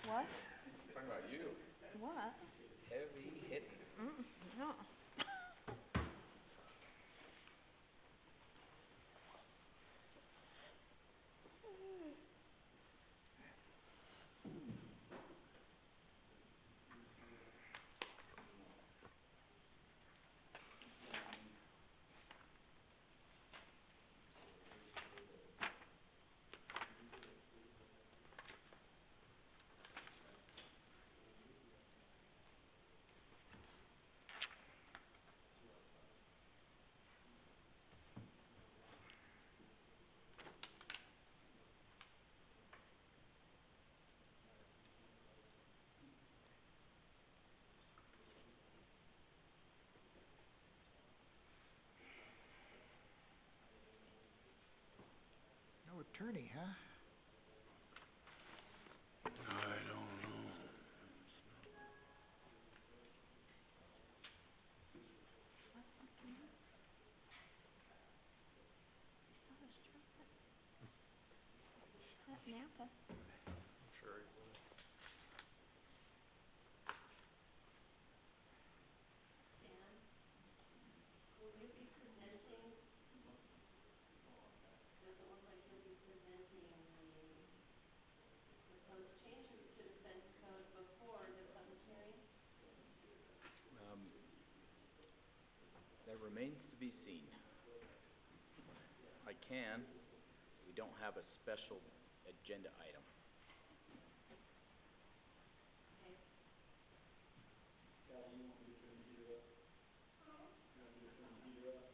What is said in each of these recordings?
What? Talking about you. What? Heavy hitting. No. No attorney, huh? I don't know. At Napa. I'm sure he will. Dan, will you be presenting, doesn't look like you'll be presenting the proposed changes to the fence code before the public hearing? That remains to be seen. I can. We don't have a special agenda item. Okay. Callie, you want me to turn the heater up? Oh. You want me to turn the heater up?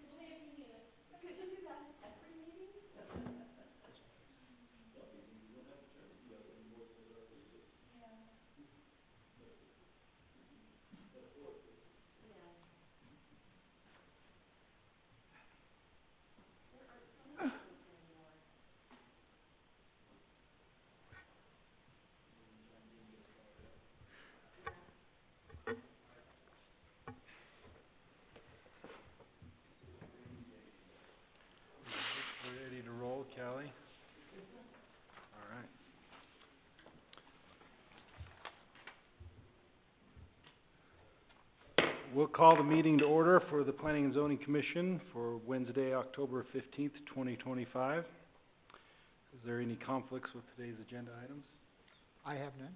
Only if you need it. Could you do that every meeting? Some meetings you don't have to turn the heat up anymore because they're outrageous. Yeah. Metaphorically. Yeah. There aren't so many heaters anymore. Meantime, Dean gets fired up. Yeah. Rainy day today. We're ready to roll, Callie? All right. We'll call the meeting to order for the Planning and Zoning Commission for Wednesday, October 15th, 2025. Is there any conflicts with today's agenda items? I have none.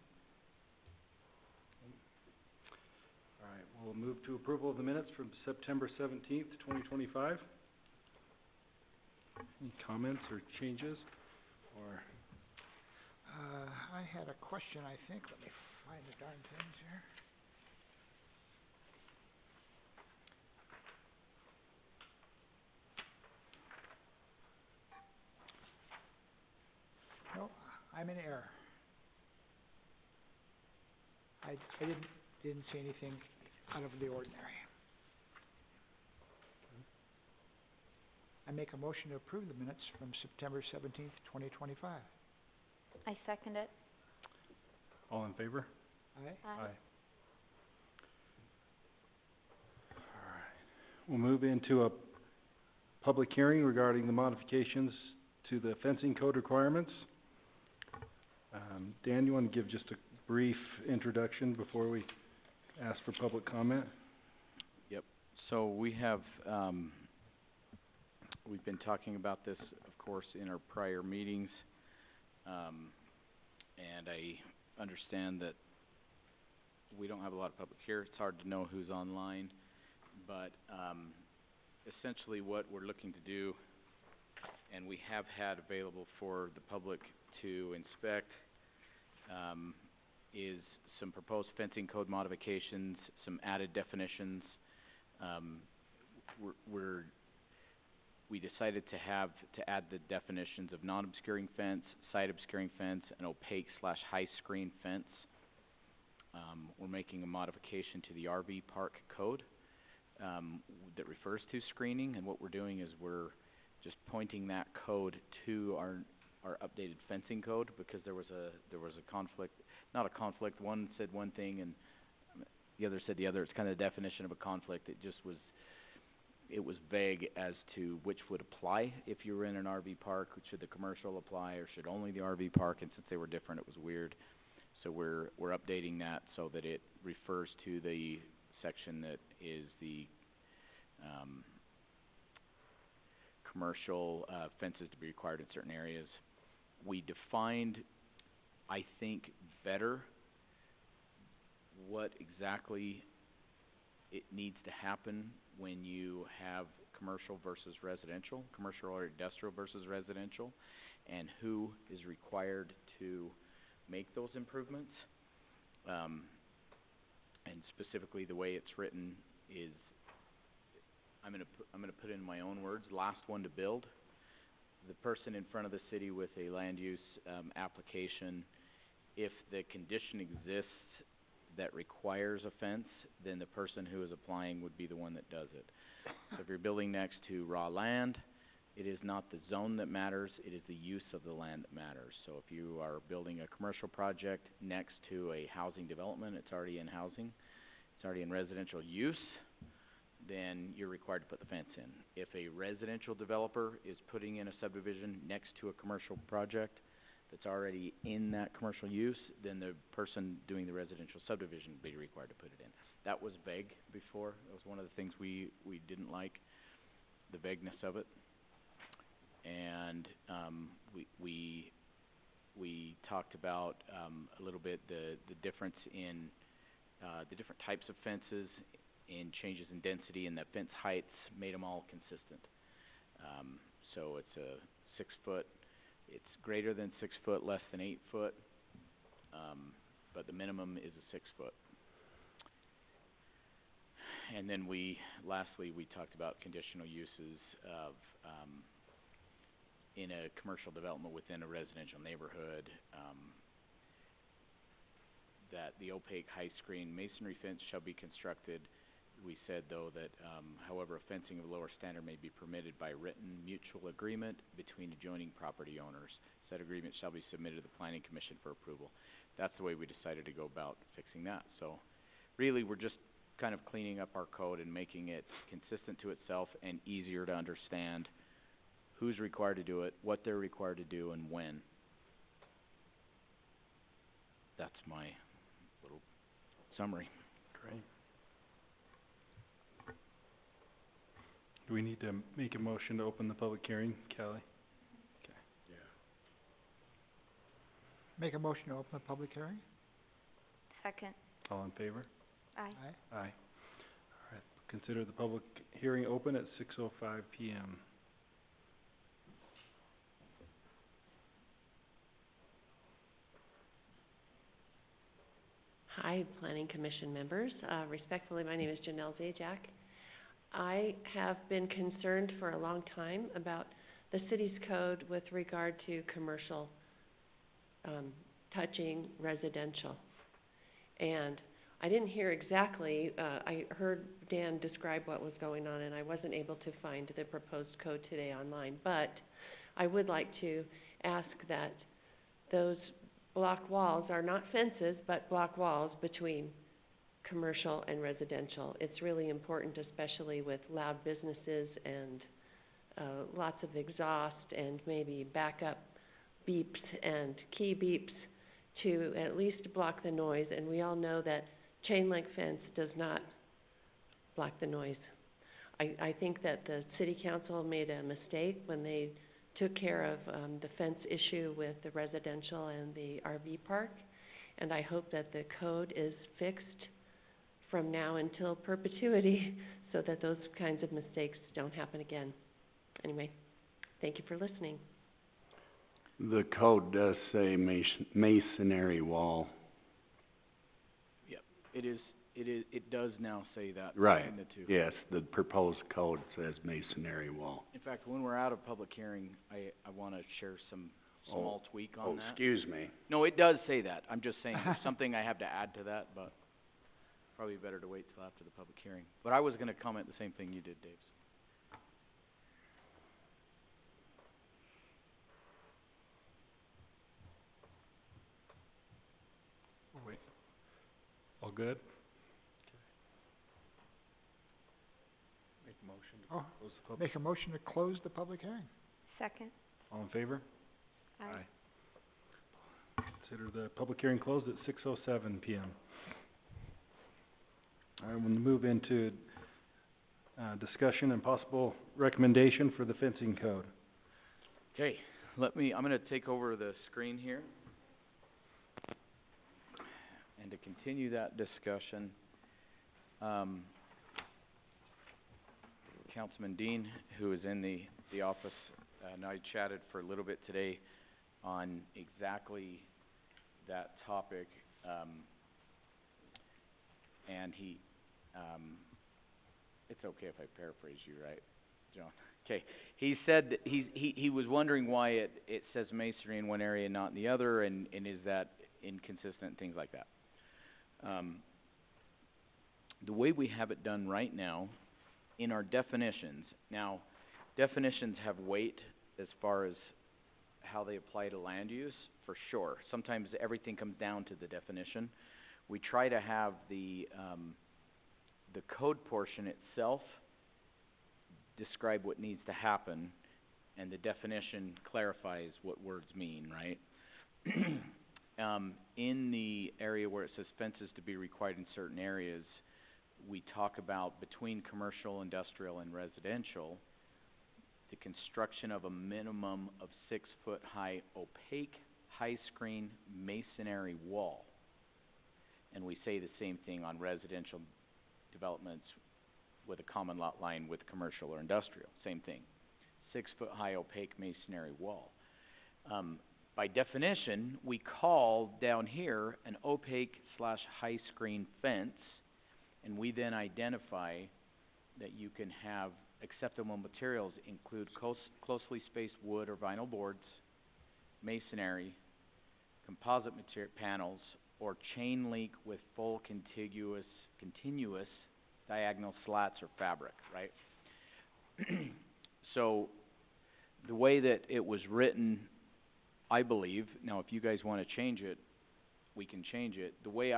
All right, we'll move to approval of the minutes from September 17th, 2025. Any comments or changes? Or I had a question, I think. Let me find the darn things here. No, I'm in error. I didn't see anything out of the ordinary. I make a motion to approve the minutes from September 17th, 2025. I second it. all in favor? Aye? Aye. All right. We'll move into a public hearing regarding the modifications to the fencing code requirements. Dan, you want to give just a brief introduction before we ask for public comment? Yep. So we have, we've been talking about this, of course, in our prior meetings. And I understand that we don't have a lot of public here. It's hard to know who's online. But essentially what we're looking to do, and we have had available for the public to inspect, is some proposed fencing code modifications, some added definitions. We decided to add the definitions of non-obscuring fence, side-obscuring fence, and opaque/high screen fence. We're making a modification to the RV park code that refers to screening, and what we're doing is we're just pointing that code to our updated fencing code, because there was a conflict, not a conflict. One said one thing and the other said the other. It's kind of the definition of a conflict. It just was it was vague as to which would apply if you were in an RV park. Should the commercial apply, or should only the RV park? And since they were different, it was weird. So we're updating that so that it refers to the section that is the, commercial, fences to be required in certain areas. We defined, I think, better what exactly it needs to happen when you have commercial versus residential, commercial or industrial versus residential, and who is required to make those improvements. And specifically, the way it's written is, I'm gonna put in my own words, last one to build. The person in front of the city with a land use, application, if the condition exists that requires a fence, then the person who is applying would be the one that does it. So if you're building next to raw land, it is not the zone that matters, it is the use of the land that matters. So if you are building a commercial project next to a housing development, it's already in housing, it's already in residential use, then you're required to put the fence in. If a residential developer is putting in a subdivision next to a commercial project that's already in that commercial use, then the person doing the residential subdivision would be required to put it in. That was vague before. That was one of the things we didn't like, the vagueness of it. And we talked about a little bit the difference in the different types of fences, in changes in density, and the fence heights made them all consistent. So it's a 6 foot, it's greater than 6 foot, less than 8 foot, but the minimum is a 6 foot. And then lastly, we talked about conditional uses of, in a commercial development within a residential neighborhood, that the opaque high screen masonry fence shall be constructed. We said, though, that, however, fencing of lower standard may be permitted by written mutual agreement between adjoining property owners. Said agreement shall be submitted to the Planning Commission for approval. That's the way we decided to go about fixing that. So, really, we're just kind of cleaning up our code and making it consistent to itself and easier to understand who's required to do it, what they're required to do, and when. That's my little summary. Great. Do we need to make a motion to open the public hearing, Kelly? Okay. Yeah. Make a motion to open the public hearing? Second. All in favor? Aye. Aye. Aye. All right, consider the public hearing open at 6:05 PM. Hi, Planning Commission members. Respectfully, my name is Janelle Zajac. I have been concerned for a long time about the city's code with regard to commercial touching residential. And I didn't hear exactly, I heard Dan describe what was going on, and I wasn't able to find the proposed code today online. But I would like to ask that those block walls are not fences, but block walls between commercial and residential. It's really important, especially with loud businesses and lots of exhaust and maybe backup beeps and key beeps, to at least block the noise. And we all know that chain link fence does not block the noise. I think that the city council made a mistake when they took care of the fence issue with the residential and the RV park, and I hope that the code is fixed from now until perpetuity so that those kinds of mistakes don't happen again. Anyway, thank you for listening. The code does say masonry wall. Yep, it does now say that Right, between the two. yes, the proposed code says masonry wall. In fact, when we're out of public hearing, I wanna share some small tweak on Oh, that. excuse me. No, it does say that. I'm just saying there's something I have to add to that, but probably better to wait till after the public hearing. But I was gonna comment the same thing you did, Dave. Wait. All good? Make Motion to Oh, close the public. make a motion to close the public hearing. Second. All in favor? Aye. Consider the public hearing closed at 6:07 PM. All right, we'll move into, discussion and possible recommendation for the fencing code. Okay, I'm gonna take over the screen here. And to continue that discussion, Councilman Dean, who is in the office, and I chatted for a little bit today on exactly that topic, and he, it's okay if I paraphrase you, right, John? Okay, he said that he was wondering why it says masonry in one area and not in the other, and is that inconsistent, and things like that. The way we have it done right now, in our definitions, now, definitions have weight as far as how they apply to land use, for sure. Sometimes everything comes down to the definition. We try to have the code portion itself describe what needs to happen, and the definition clarifies what words mean, right? In the area where it says fences to be required in certain areas, we talk about between commercial, industrial, and residential, the construction of a minimum of 6-foot high opaque, high screen masonry wall. And we say the same thing on residential developments with a common lot line with commercial or industrial, same thing. 6-foot high opaque masonry wall. By definition, we call down here an opaque / high screen fence, and we then identify that you can have acceptable materials include closely spaced wood or vinyl boards, masonry, composite panels, or chain link with full continuous diagonal slats or fabric, right? So the way that it was written, I believe, now if you guys want to change it, we can change it. The way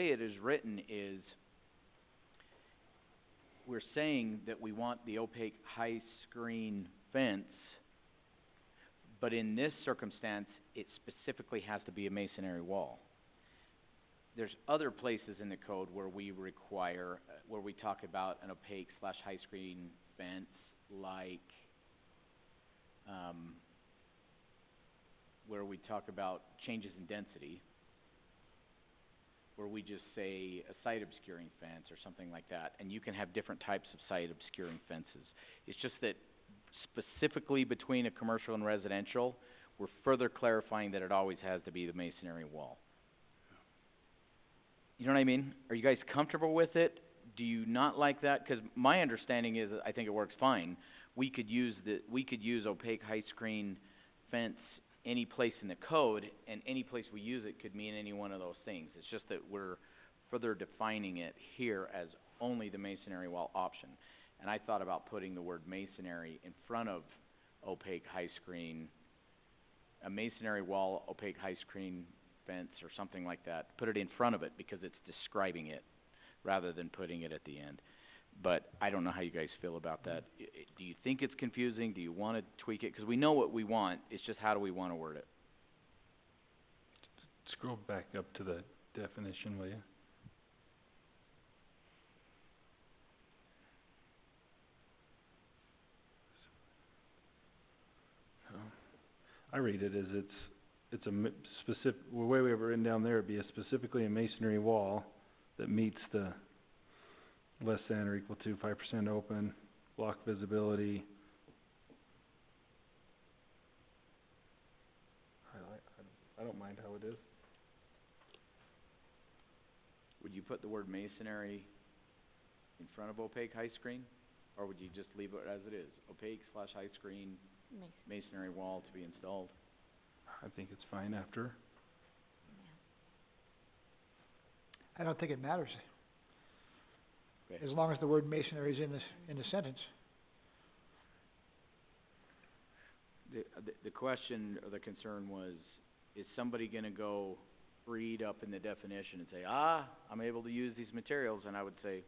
it is written is, we're saying that we want the opaque high screen fence, but in this circumstance, it specifically has to be a masonry wall. There's other places in the code where we require, where we talk about an opaque / high screen fence, like, where we talk about changes in density, where we just say a site obscuring fence or something like that, and you can have different types of site obscuring fences. It's just that specifically between a commercial and residential, we're further clarifying that it always has to be the masonry wall. You know what I mean? Are you guys comfortable with it? Do you not like that? Because my understanding is that I think it works fine. We could use opaque high screen fence any place in the code, and any place we use it could mean any one of those things. It's just that we're further defining it here as only the masonry wall option. And I thought about putting the word masonry in front of opaque high screen, a masonry wall, opaque high screen fence or something like that. Put it in front of it because it's describing it rather than putting it at the end. But I don't know how you guys feel about that. Do you think it's confusing? Do you want to tweak it? Because we know what we want. It's just how do we want to word it? Scroll back up to the definition, will you? I read it as it's a specific, the way we have it written down there, it'd be specifically a masonry wall that meets the less than or equal to 5% open, block visibility. I don't mind how it is. Would you put the word masonry in front of opaque high screen? Or would you just leave it as it is? Opaque / high screen masonry wall to be installed? I think it's fine after. I don't think it matters, Okay. as long as the word masonry is in the sentence. The question or the concern was, is somebody going to go read up in the definition and say, I'm able to use these materials? And I would say,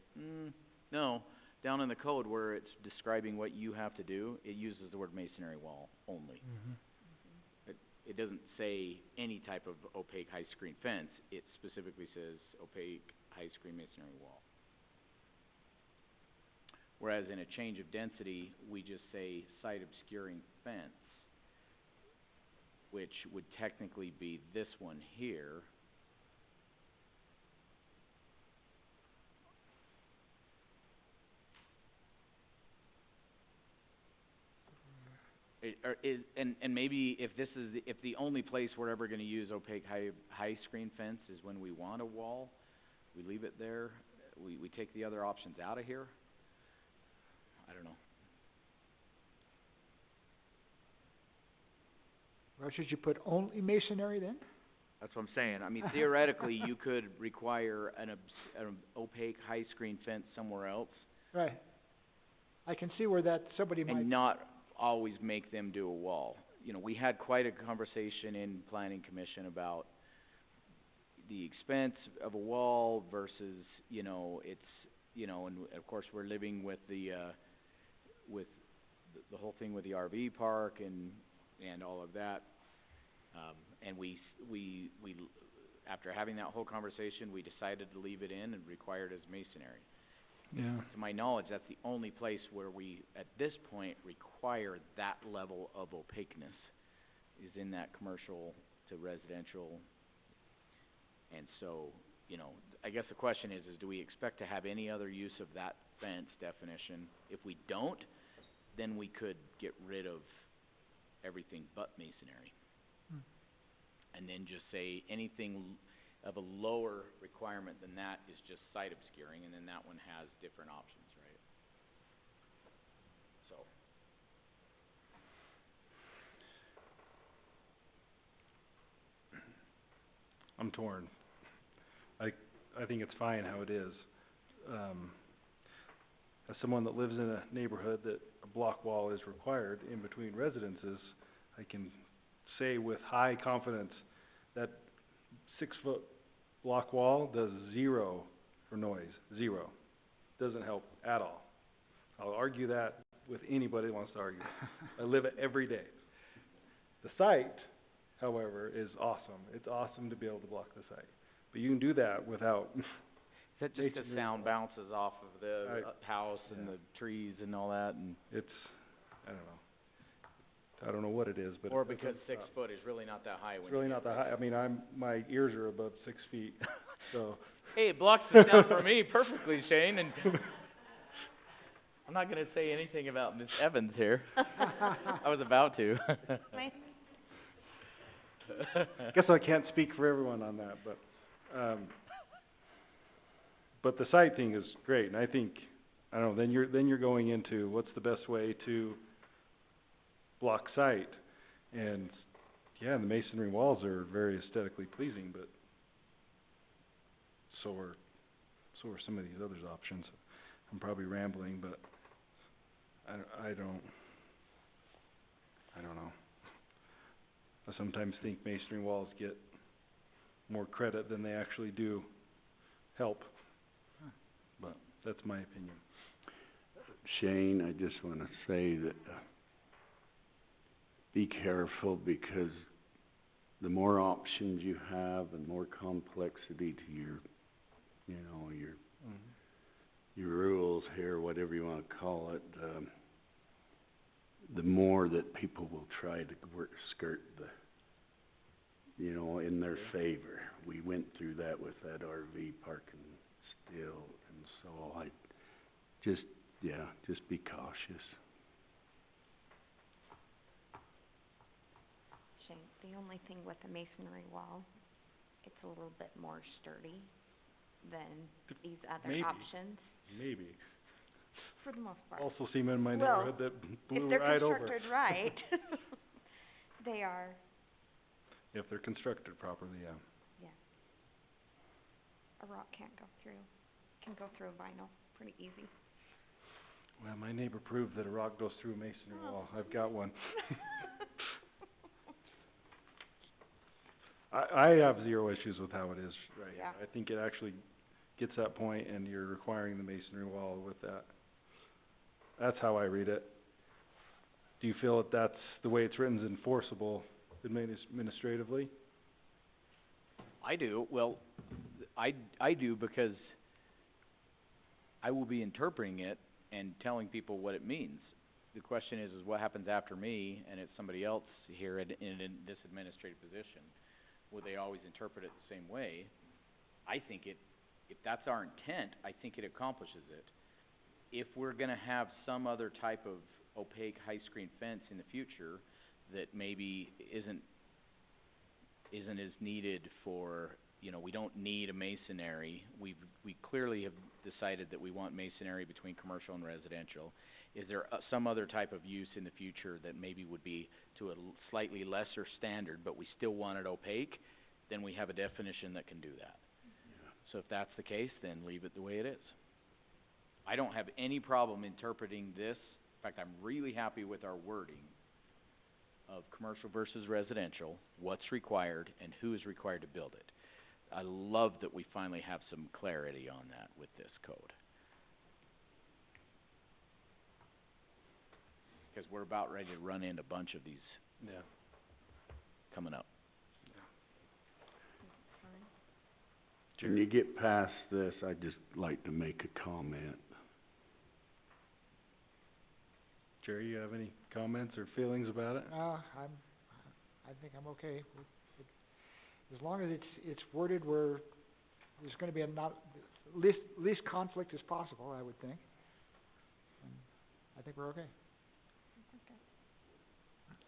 no, Down in the code where it's describing what you have to do, it uses the word masonry wall only. It doesn't say any type of opaque high screen fence, it specifically says opaque high screen masonry wall. Whereas in a change of density, we just say site obscuring fence, which would technically be this one here. And maybe if this is, if the only place we're ever gonna use opaque high screen fence is when we want a wall, we leave it there, we take the other options out of here? I don't know. Well, should you put only masonry then? That's what I'm saying. I mean, theoretically, you could require an opaque high screen fence somewhere else Right. I can see where that, somebody might, and not always make them do a wall. You know, we had quite a conversation in planning commission about the expense of a wall versus, you know, it's, you know, and of course we're living with the whole thing with the RV park and all of that. And we after having that whole conversation, we decided to leave it in and require it as masonry. Yeah. To my knowledge, that's the only place where we, at this point, require that level of opaqueness, is in that commercial to residential. And so, you know, I guess the question is do we expect to have any other use of that fence definition? If we don't, then we could get rid of everything but masonry. And then just say anything of a lower requirement than that is just site obscuring, and then that one has different options, right? So. I'm torn. I think it's fine how it is. As someone that lives in a neighborhood that a block wall is required in between residences, I can say with high confidence that 6-foot block wall does zero for noise, zero. Doesn't help at all. I'll argue that with anybody who wants to argue. I live it every day. The site, however, is awesome. It's awesome to be able to block the site. But you can do that without Is that just 'cause sound bounces off of the house and yeah. the trees and all that, and it's, I don't know. I don't know what it is, but or it because doesn't 6 stop. foot is really not that high when It's really you not that high. I mean, my ears are above 6 feet, so. Hey, it blocks the sound for me perfectly, Shane, and I'm not gonna say anything about Miss Evans here. I was about to. Guess I can't speak for everyone on that, but the site thing is great, and I think, I don't know, then you're going into what's the best way to block sight, and yeah, the masonry walls are very aesthetically pleasing, but so are some of these other options. I'm probably rambling, but I don't know. I sometimes think masonry walls get more credit than they actually do help, but that's my opinion. Shane, I just wanna say that, be careful, because the more options you have and more complexity to your, you know, your rules here, whatever you wanna call it, the more that people will try to skirt the, you know, in their favor. We went through that with that RV parking still, and so I just be cautious. Shane, the only thing with the masonry wall, it's a little bit more sturdy than these other Maybe. options, Maybe. for the most part. Also seen in my Well, neighborhood that If blew they're right over. constructed right, they are, If they're constructed properly, yeah. a rock can go through vinyl pretty easy. Well, my neighbor proved that a rock goes through a masonry Oh. wall. I've got one. I have zero issues with how it is right here. Yeah. I think it actually gets that point, and you're requiring the masonry wall with that. That's how I read it. Do you feel that that's, the way it's written is enforceable administratively? I do, well, I do because I will be interpreting it and telling people what it means. The question is what happens after me and it's somebody else here in this administrative position? Will they always interpret it the same way? I think it, if that's our intent, I think it accomplishes it. If we're gonna have some other type of opaque high screen fence in the future that maybe isn't as needed for, you know, we don't need a masonry. We clearly have decided that we want masonry between commercial and residential. Is there some other type of use in the future that maybe would be to a slightly lesser standard, but we still want it opaque? Then we have a definition that can do that. So if that's the case, then leave it the way it is. I don't have any problem interpreting this. In fact, I'm really happy with our wording of commercial versus residential, what's required, and who is required to build it. I love that we finally have some clarity on that with this code. Because we're about ready to run into a bunch of these Yeah. coming up. When you get past this, I'd just like to make a comment. Jerry, you have any comments or feelings about it? I think I'm okay. As long as it's worded where there's gonna be least conflict as possible, I would think. And I think we're okay.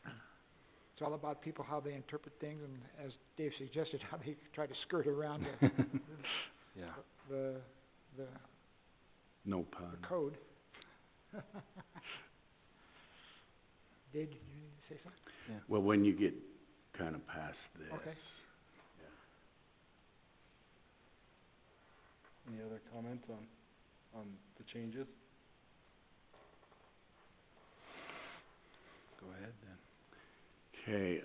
It's all about people, how they interpret things, and as Dave suggested, how they try to skirt around Yeah. the No pun. code. Dave, did you need to say something? Well, when you get kinda past this. Okay. Any other comments on the changes? Go ahead then. Okay,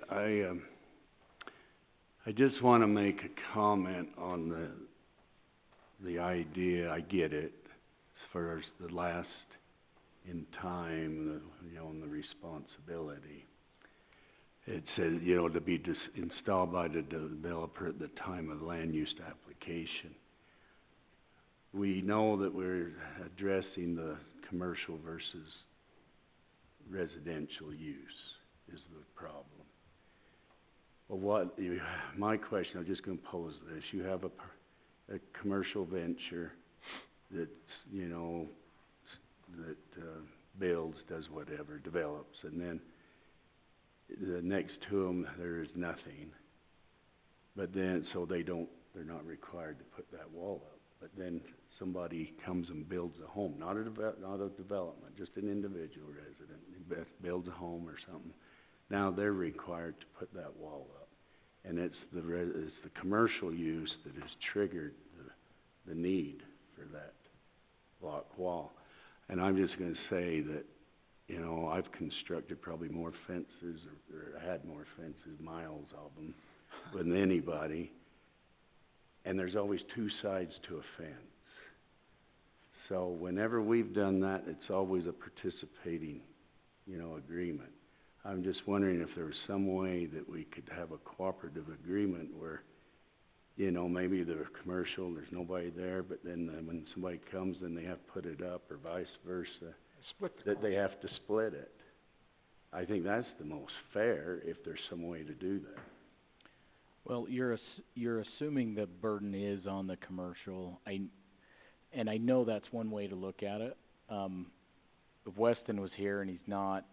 I just wanna make a comment on the idea, I get it, as far as the last in time, and the responsibility. It says, to be installed by the developer at the time of land use application. We know that we're addressing the commercial versus residential use is the problem. Well, my question, I'm just gonna pose this. You have a commercial venture that's, builds, does whatever, develops, and then next to them, there is nothing. But then, so they're not required to put that wall up. But then somebody comes and builds a home, not a development, just an individual resident, builds a home or something. Now they're required to put that wall up. And it's the commercial use that has triggered the need for that block wall. And I'm just gonna say that, I've constructed probably more fences, or had more fences, miles of them, than anybody. And there's always two sides to a fence. So whenever we've done that, it's always a participating, agreement. I'm just wondering if there was some way that we could have a cooperative agreement where, maybe they're commercial, there's nobody there, but then when somebody comes, then they have to put it up, or vice versa, Split the that they cost. have to split it. I think that's the most fair, if there's some way to do that. Well, you're assuming the burden is on the commercial. And I know that's one way to look at it. If Weston was here and he's not,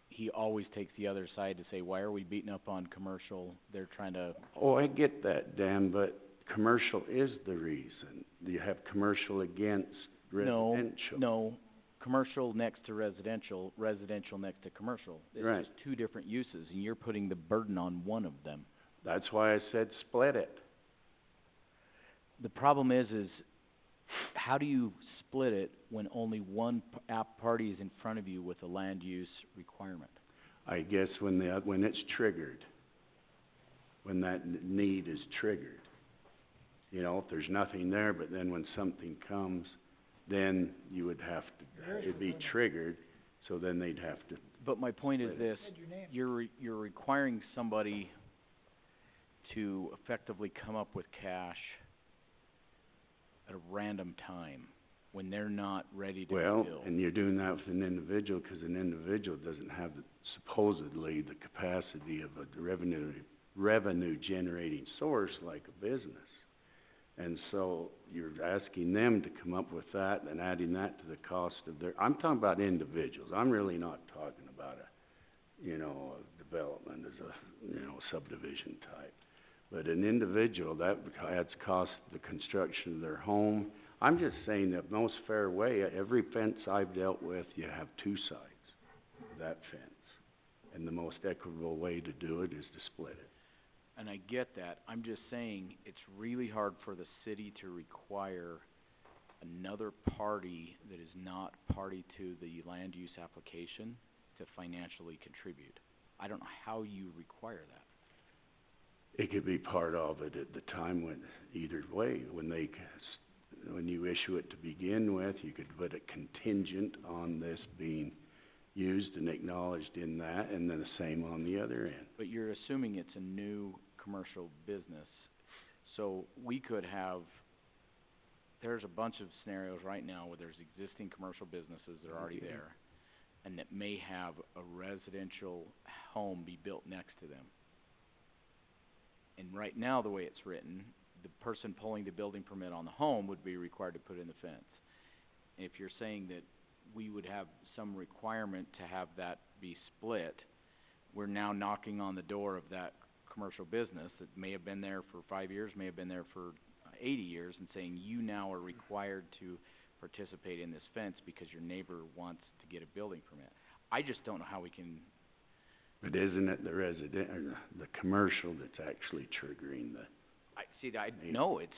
he always takes the other side to say, why are we beating up on commercial? They're trying to... Oh, I get that, Dan, but commercial is the reason. You have commercial against residential. No, commercial next to residential, residential next to commercial. Right. It's just two different uses, and you're putting the burden on one of them. That's why I said split it. The problem is how do you split it when only one party is in front of you with a land use requirement? I guess when it's triggered, when that need is triggered. If there's nothing there, but then when something comes, then you would have to, it'd be triggered. So then they'd have to, But my point is Split it. this, Said your name. you're requiring somebody to effectively come up with cash at a random time when they're not ready to well, build. and you're doing that with an individual, 'cause an individual doesn't have supposedly the capacity of a revenue generating source like a business. And so you're asking them to come up with that and adding that to the cost of their, I'm talking about individuals. I'm really not talking about a development as a, subdivision type. But an individual, that adds cost to the construction of their home. I'm just saying the most fair way, every fence I've dealt with, you have two sides of that fence. And the most equitable way to do it is to split it. And I get that, I'm just saying, it's really hard for the city to require another party that is not party to the land use application to financially contribute. I don't know how you require that. It could be part of it at the time when, either way, when you issue it to begin with, you could put it contingent on this being used and acknowledged in that, and then the same on the other end. But you're assuming it's a new commercial business, so we could have, there's a bunch of scenarios right now where there's existing commercial businesses that are already Okay. there, and that may have a residential home be built next to them. And right now, the way it's written, the person pulling the building permit on the home would be required to put in the fence. If you're saying that we would have some requirement to have that be split, we're now knocking on the door of that commercial business that may have been there for 5 years, may have been there for 80 years, and saying you now are required to participate in this fence because your neighbor wants to get a building permit. I just don't know how we can. But isn't it the the commercial that's actually triggering the, Maybe. No, it's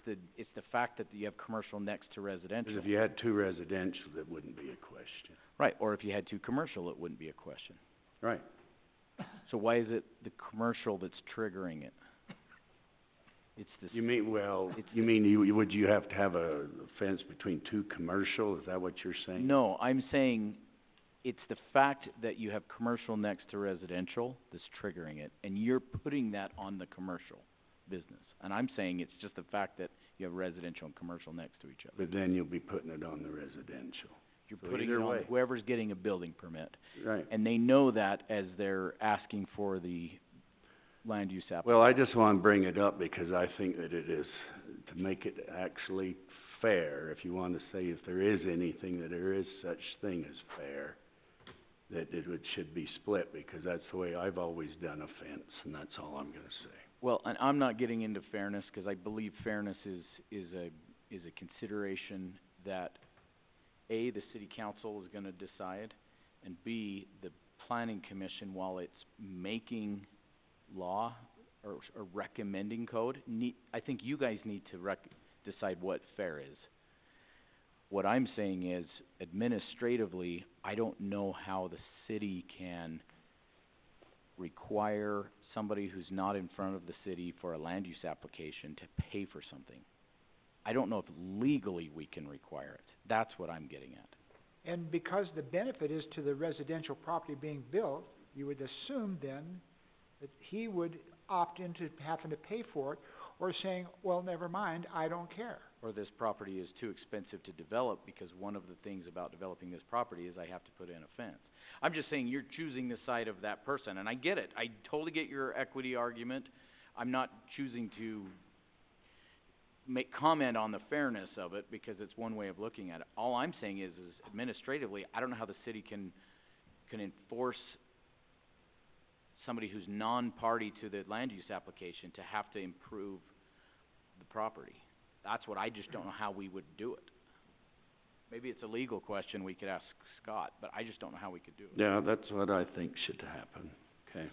the fact that you have commercial next to residential. 'cause if you had two residential, it wouldn't be a question. Right, or if you had two commercial, it wouldn't be a question. Right. So why is it the commercial that's triggering it? It's the You mean, well, It's you mean would you have to have a fence between two commercial? Is that what you're saying? No, I'm saying it's the fact that you have commercial next to residential that's triggering it, and you're putting that on the commercial business. And I'm saying it's just the fact that you have residential and commercial next to each other. But then you'll be putting it on the residential. You're So putting it either on way. whoever's getting a building permit, Right. and they know that as they're asking for the land use application. Well, I just wanna bring it up because I think that it is, to make it actually fair, if you wanna say if there is anything, that there is such thing as fair, that should be split, because that's the way I've always done a fence, and that's all I'm gonna say. Well, and I'm not getting into fairness, 'cause I believe fairness is a consideration that A, the city council is gonna decide, and B, the planning commission, while it's making law or recommending code, I think you guys need to decide what fair is. What I'm saying is, administratively, I don't know how the city can require somebody who's not in front of the city for a land use application to pay for something. I don't know if legally we can require it. That's what I'm getting at. And because the benefit is to the residential property being built, you would assume then that he would opt into having to pay for it, or saying, well, never mind, I don't care. Or this property is too expensive to develop, because one of the things about developing this property is I have to put in a fence. I'm just saying you're choosing the side of that person, and I get it. I totally get your equity argument. I'm not choosing to make comment on the fairness of it, because it's one way of looking at it. All I'm saying is administratively, I don't know how the city can enforce somebody who's non-party to the land use application to have to improve the property. That's what I just don't know how we would do it. Maybe it's a legal question we could ask Scott, but I just don't know how we could do it. Yeah, that's what I think should happen, okay?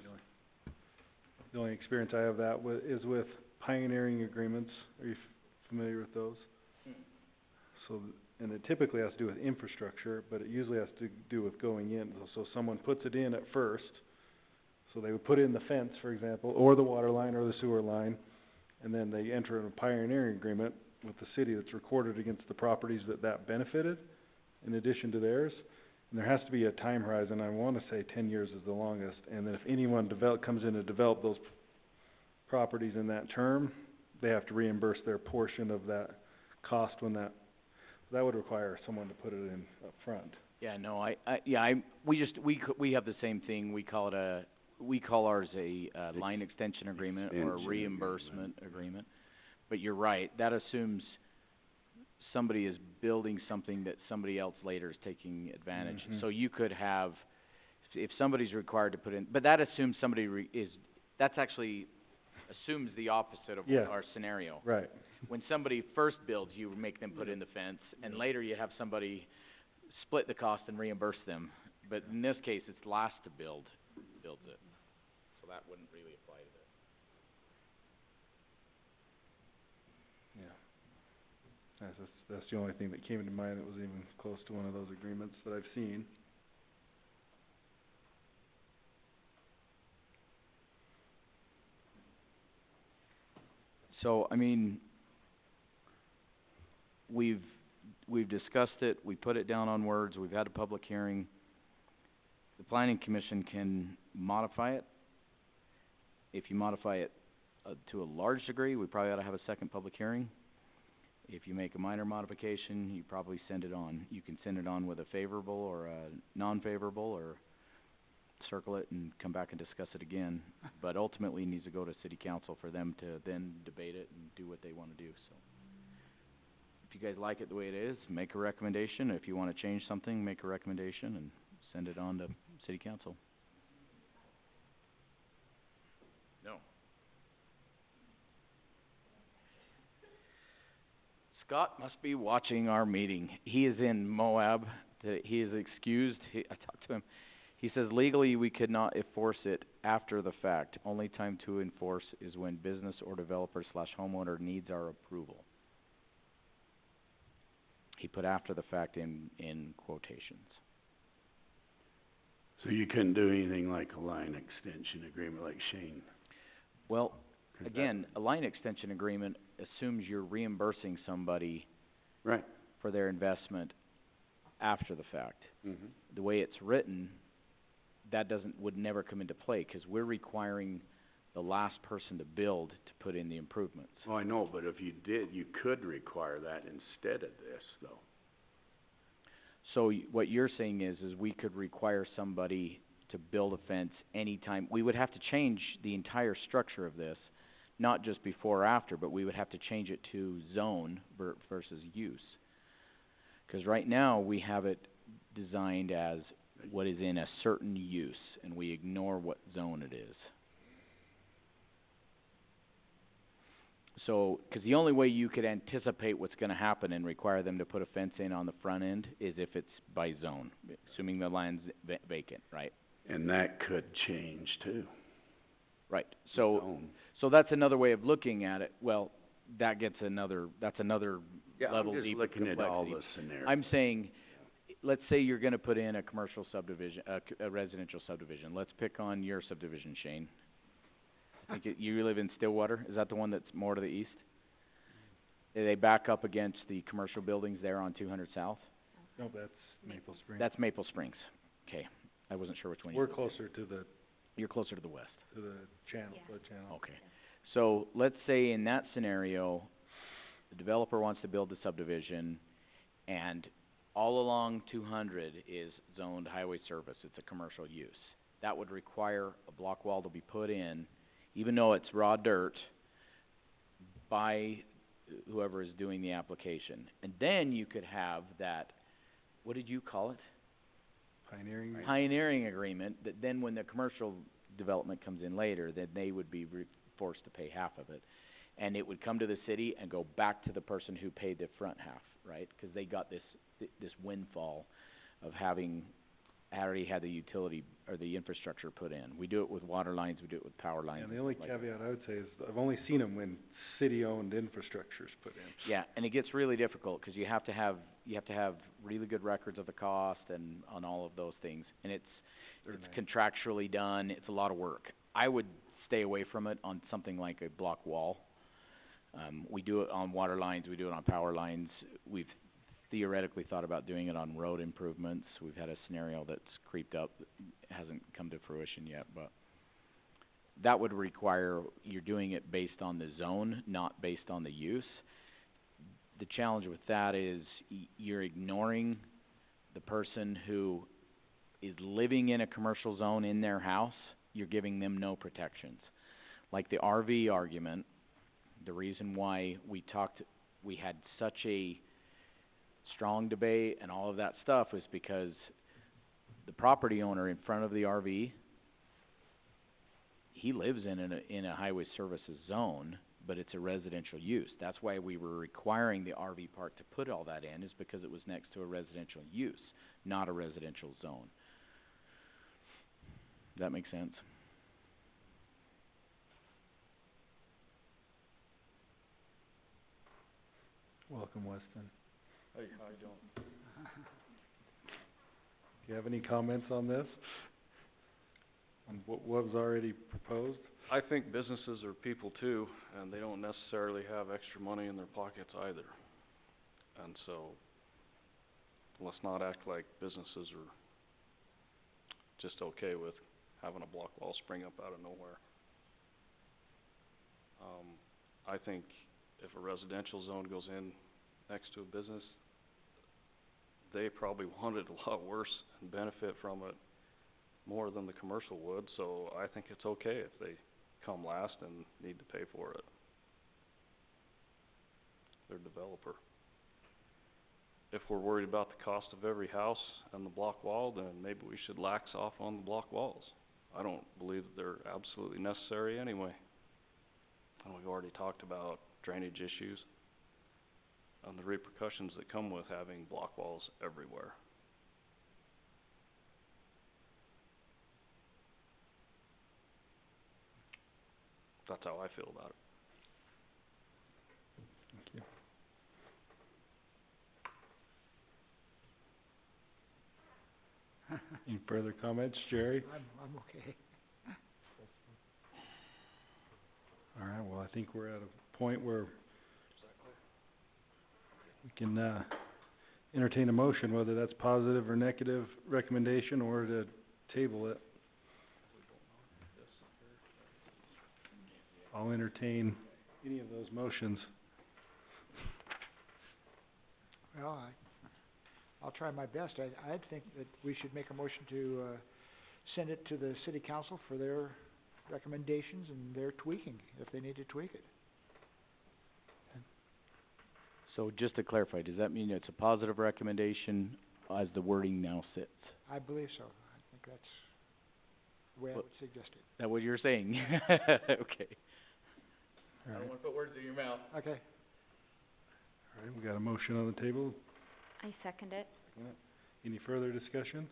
The only experience I have that is with pioneering agreements. Are you familiar with those? So, and it typically has to do with infrastructure, but it usually has to do with going in. So someone puts it in at first, so they would put in the fence, for example, or the water line or the sewer line, and then they enter a pioneering agreement with the city that's recorded against the properties that benefited, in addition to theirs. And there has to be a time horizon, I wanna say 10 years is the longest, and then if anyone comes in to develop those properties in that term, they have to reimburse their portion of that cost when that would require someone to put it in upfront. Yeah, no, we have the same thing, we call ours a line extension agreement or a Extension reimbursement agreement. But you're right, that assumes somebody is building something that somebody else later is taking advantage. Mhm. So you could have, if somebody's required to put in, but that assumes that's actually assumes the opposite of Yeah. our scenario. Right. When somebody first builds, you make them put in the fence, and later you have somebody split the cost and reimburse them. But in this case, it's last to builds it. So that wouldn't really apply to this. Yeah. That's the only thing that came to mind that was even close to one of those agreements that I've seen. So, I mean, we've discussed it, we put it down on words, we've had a public hearing. The planning commission can modify it. If you modify it to a large degree, we probably ought to have a second public hearing. If you make a minor modification, you probably send it on. You can send it on with a favorable or a non-favorable, or circle it and come back and discuss it again. But ultimately, it needs to go to city council for them to then debate it and do what they wanna do, so. If you guys like it the way it is, make a recommendation. If you wanna change something, make a recommendation and send it on to city council. No. Scott must be watching our meeting. He is in Moab. He is excused. I talked to him. He says legally we could not enforce it after the fact. Only time to enforce is when business or developer / homeowner needs our approval. He put after the fact in quotations. So you couldn't do anything like a line extension agreement like Shane? Well, 'Cause that- again, a line extension agreement assumes you're reimbursing somebody Right. for their investment after the fact. Mhm. The way it's written, that would never come into play, 'cause we're requiring the last person to build to put in the improvements. Well, I know, but if you did, you could require that instead of this, though. So what you're saying is we could require somebody to build a fence anytime. We would have to change the entire structure of this, not just before or after, but we would have to change it to zone versus use. 'Cause right now, we have it designed as what is in a certain use, and we ignore what zone it is. So, 'cause the only way you could anticipate what's gonna happen and require them to put a fence in on the front end is if it's by zone, assuming the land's vacant, right? And that could change too. Right, so that's another way of looking at it. Well, that's another Yeah, level I'm just deep looking at all complexity. the scenarios. I'm saying, let's say you're gonna put in a commercial subdivision, a residential subdivision. Let's pick on your subdivision, Shane. I think you live in Stillwater, is that the one that's more to the east? They back up against the commercial buildings there on 200 South? No, that's Maple Springs. That's Maple Springs, okay. I wasn't sure which one you We're lived closer to the in. You're closer to the west. Channel, Yeah. flood channel. Okay, so let's say in that scenario, the developer wants to build a subdivision, and all along 200 is zoned highway service, it's a commercial use. That would require a block wall to be put in, even though it's raw dirt, by whoever is doing the application. And then you could have that, what did you call it? Pioneering agreement, that then when the commercial development comes in later, then they would be forced to pay half of it. And it would come to the city and go back to the person who paid the front half, right? 'Cause they got this windfall of having already had the utility or the infrastructure put in. We do it with water lines, we do it with power lines. And the only like- caveat I would say is, I've only seen them when city-owned infrastructure's put in. Yeah, and it gets really difficult, 'cause you have to have really good records of the cost and on all of those things. And it's contractually done, it's a lot of work. I would stay away from it on something like a block wall. We do it on water lines, we do it on power lines. We've theoretically thought about doing it on road improvements. We've had a scenario that's creeped up, hasn't come to fruition yet, but that would require, you're doing it based on the zone, not based on the use. The challenge with that is you're ignoring the person who is living in a commercial zone in their house. You're giving them no protections. Like the RV argument, the reason why we had such a strong debate and all of that stuff was because the property owner in front of the RV, he lives in a highway services zone, but it's a residential use. That's why we were requiring the RV park to put all that in, is because it was next to a residential use, not a residential zone. Does that make sense? Welcome, Weston. Hey, how you doing? Do you have any comments on this? On what was already proposed? I think businesses are people too, and they don't necessarily have extra money in their pockets either. And so, let's not act like businesses are just okay with having a block wall spring up out of nowhere. I think if a residential zone goes in next to a business, they probably want it a lot worse and benefit from it more than the commercial would, so I think it's okay if they come last and need to pay for it. They're a developer. If we're worried about the cost of every house and the block wall, then maybe we should lax off on the block walls. I don't believe that they're absolutely necessary anyway. And we've already talked about drainage issues and the repercussions that come with having block walls everywhere. That's how I feel about it. Thank you. Any further comments, Jerry? I'm okay. All right, well, I think we're at a point where we can entertain a motion, whether that's positive or negative recommendation, or to table it. I'll entertain any of those motions. Well, I'll try my best. I'd think that we should make a motion to send it to the city council for their recommendations and their tweaking, if they need to tweak it. So just to clarify, does that mean it's a positive recommendation as the wording now sits? I believe so. I think that's the way I would suggest it. Is that what you're saying? Okay. All right, wanna put words in your mouth. Okay. all right, we got a motion on the table. I second it. Any further discussion?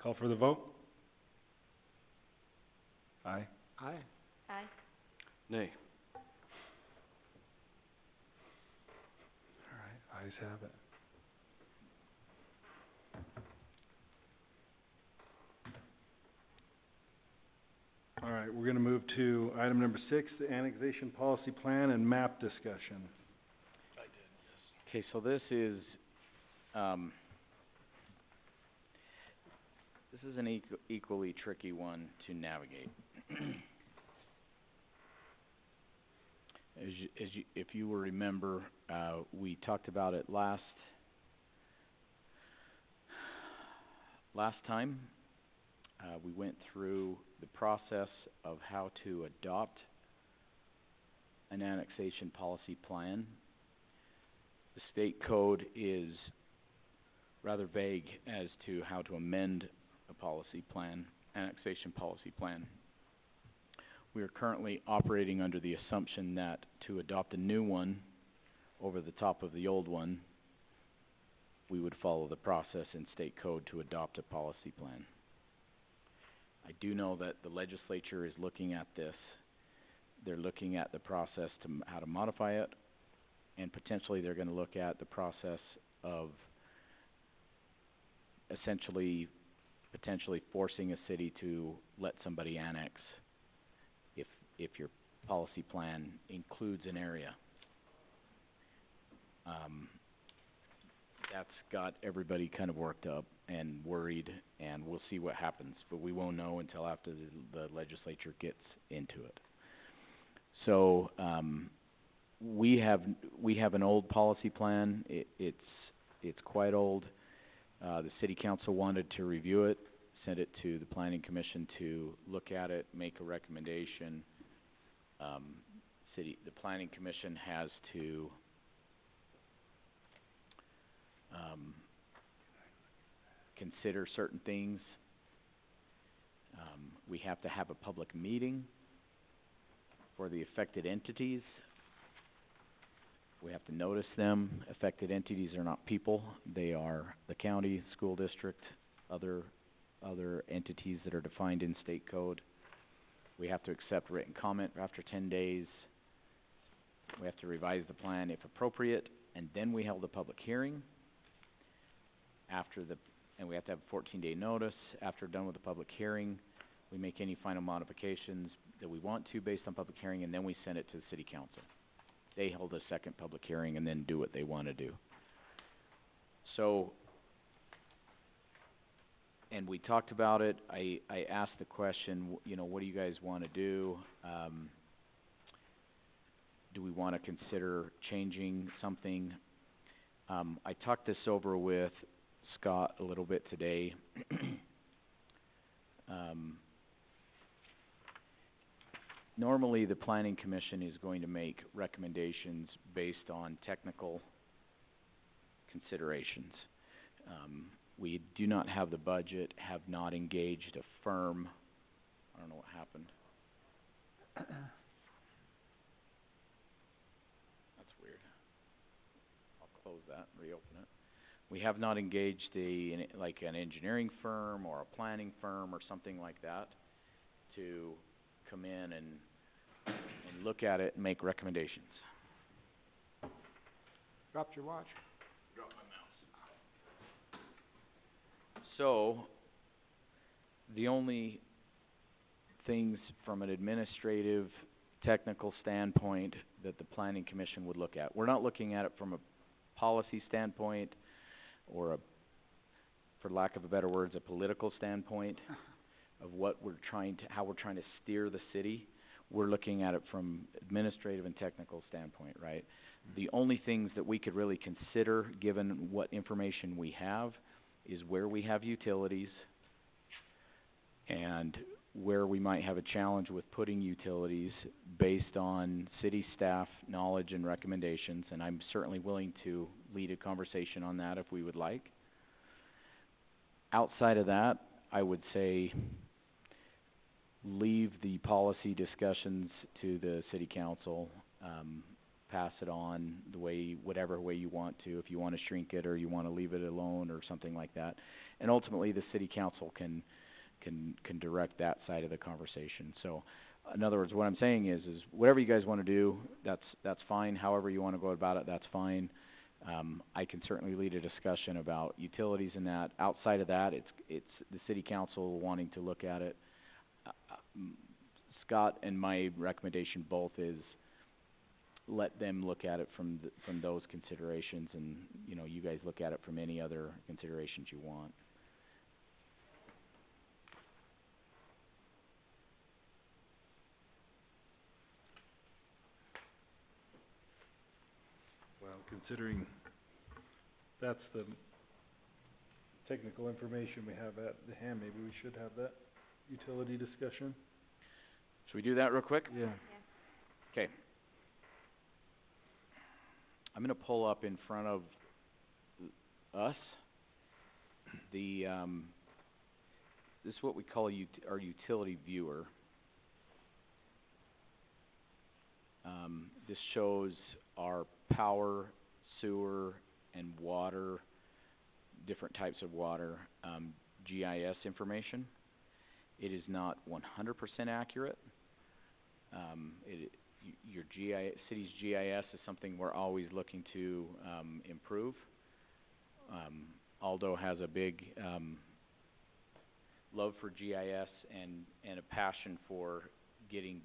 Call for the vote. Aye. Aye. Aye. Nay. All right, ayes have it. All right, we're gonna move to item number 6, the annexation policy plan and map discussion. Okay, so this is an equally tricky one to navigate. If you will remember, we talked about it last time. We went through the process of how to adopt an annexation policy plan. The state code is rather vague as to how to amend a policy plan, annexation policy plan. We are currently operating under the assumption that to adopt a new one over the top of the old one, we would follow the process in state code to adopt a policy plan. I do know that the legislature is looking at this. They're looking at the process to how to modify it, and potentially they're gonna look at the process of essentially, potentially forcing a city to let somebody annex if your policy plan includes an area. that's got everybody kind of worked up and worried, and we'll see what happens, but we won't know until after the legislature gets into it. So, we have an old policy plan. It's quite old. The city council wanted to review it, sent it to the planning commission to look at it, make a recommendation. The planning commission has to consider certain things. We have to have a public meeting for the affected entities. We have to notice them. Affected entities are not people. They are the county, school district, other entities that are defined in state code. We have to accept written comment after 10 days. We have to revise the plan if appropriate, and then we held a public hearing and we have to have a 14-day notice. After done with the public hearing, we make any final modifications that we want to based on public hearing, and then we send it to the city council. They hold a second public hearing and then do what they want to do. So, and we talked about it. I asked the question, what do you guys want to do? Do we want to consider changing something? I talked this over with Scott a little bit today. Normally, the planning commission is going to make recommendations based on technical considerations. We do not have the budget, have not engaged a firm. I don't know what happened. That's weird. I'll close that and reopen it. We have not engaged an engineering firm or a planning firm or something like that to come in and look at it and make recommendations. Dropped your watch. Dropped my mouse. So, the only things from an administrative, technical standpoint that the planning commission would look at. We're not looking at it from a policy standpoint or for lack of a better words, a political standpoint of how we're trying to steer the city. We're looking at it from administrative and technical standpoint, right? The only things that we could really consider, given what information we have, is where we have utilities and where we might have a challenge with putting utilities based on city staff knowledge and recommendations, and I'm certainly willing to lead a conversation on that if we would like. Outside of that, I would say leave the policy discussions to the city council, pass it on whatever way you want to, if you want to shrink it or you want to leave it alone or something like that. And ultimately the city council can direct that side of the conversation. So, in other words, what I'm saying is whatever you guys want to do, that's fine. However you want to go about it, that's fine. I can certainly lead a discussion about utilities and that. Outside of that, it's the city council wanting to look at it. Scott and my recommendation both is let them look at it from those considerations, and you guys look at it from any other considerations you want. Well, considering that's the technical information we have at the hand, maybe we should have that utility discussion. Should we do that real quick? Yeah. Okay. I'm going to pull up in front of us this is what we call our utility viewer. This shows our power, sewer, and water, different types of water, GIS information. It is not 100% accurate. Your city's GIS is something we're always looking to improve. Aldo has a big love for GIS and a passion for getting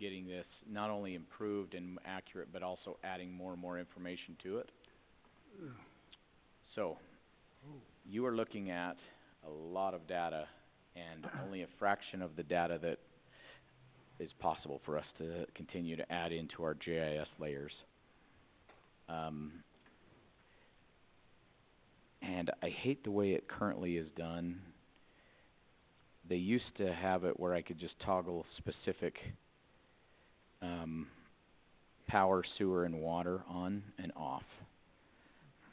getting this not only improved and accurate, but also adding more and more information to it. So, you are looking at a lot of data and only a fraction of the data that is possible for us to continue to add into our GIS layers. And I hate the way it currently is done. They used to have it where I could just toggle specific power, sewer, and water on and off.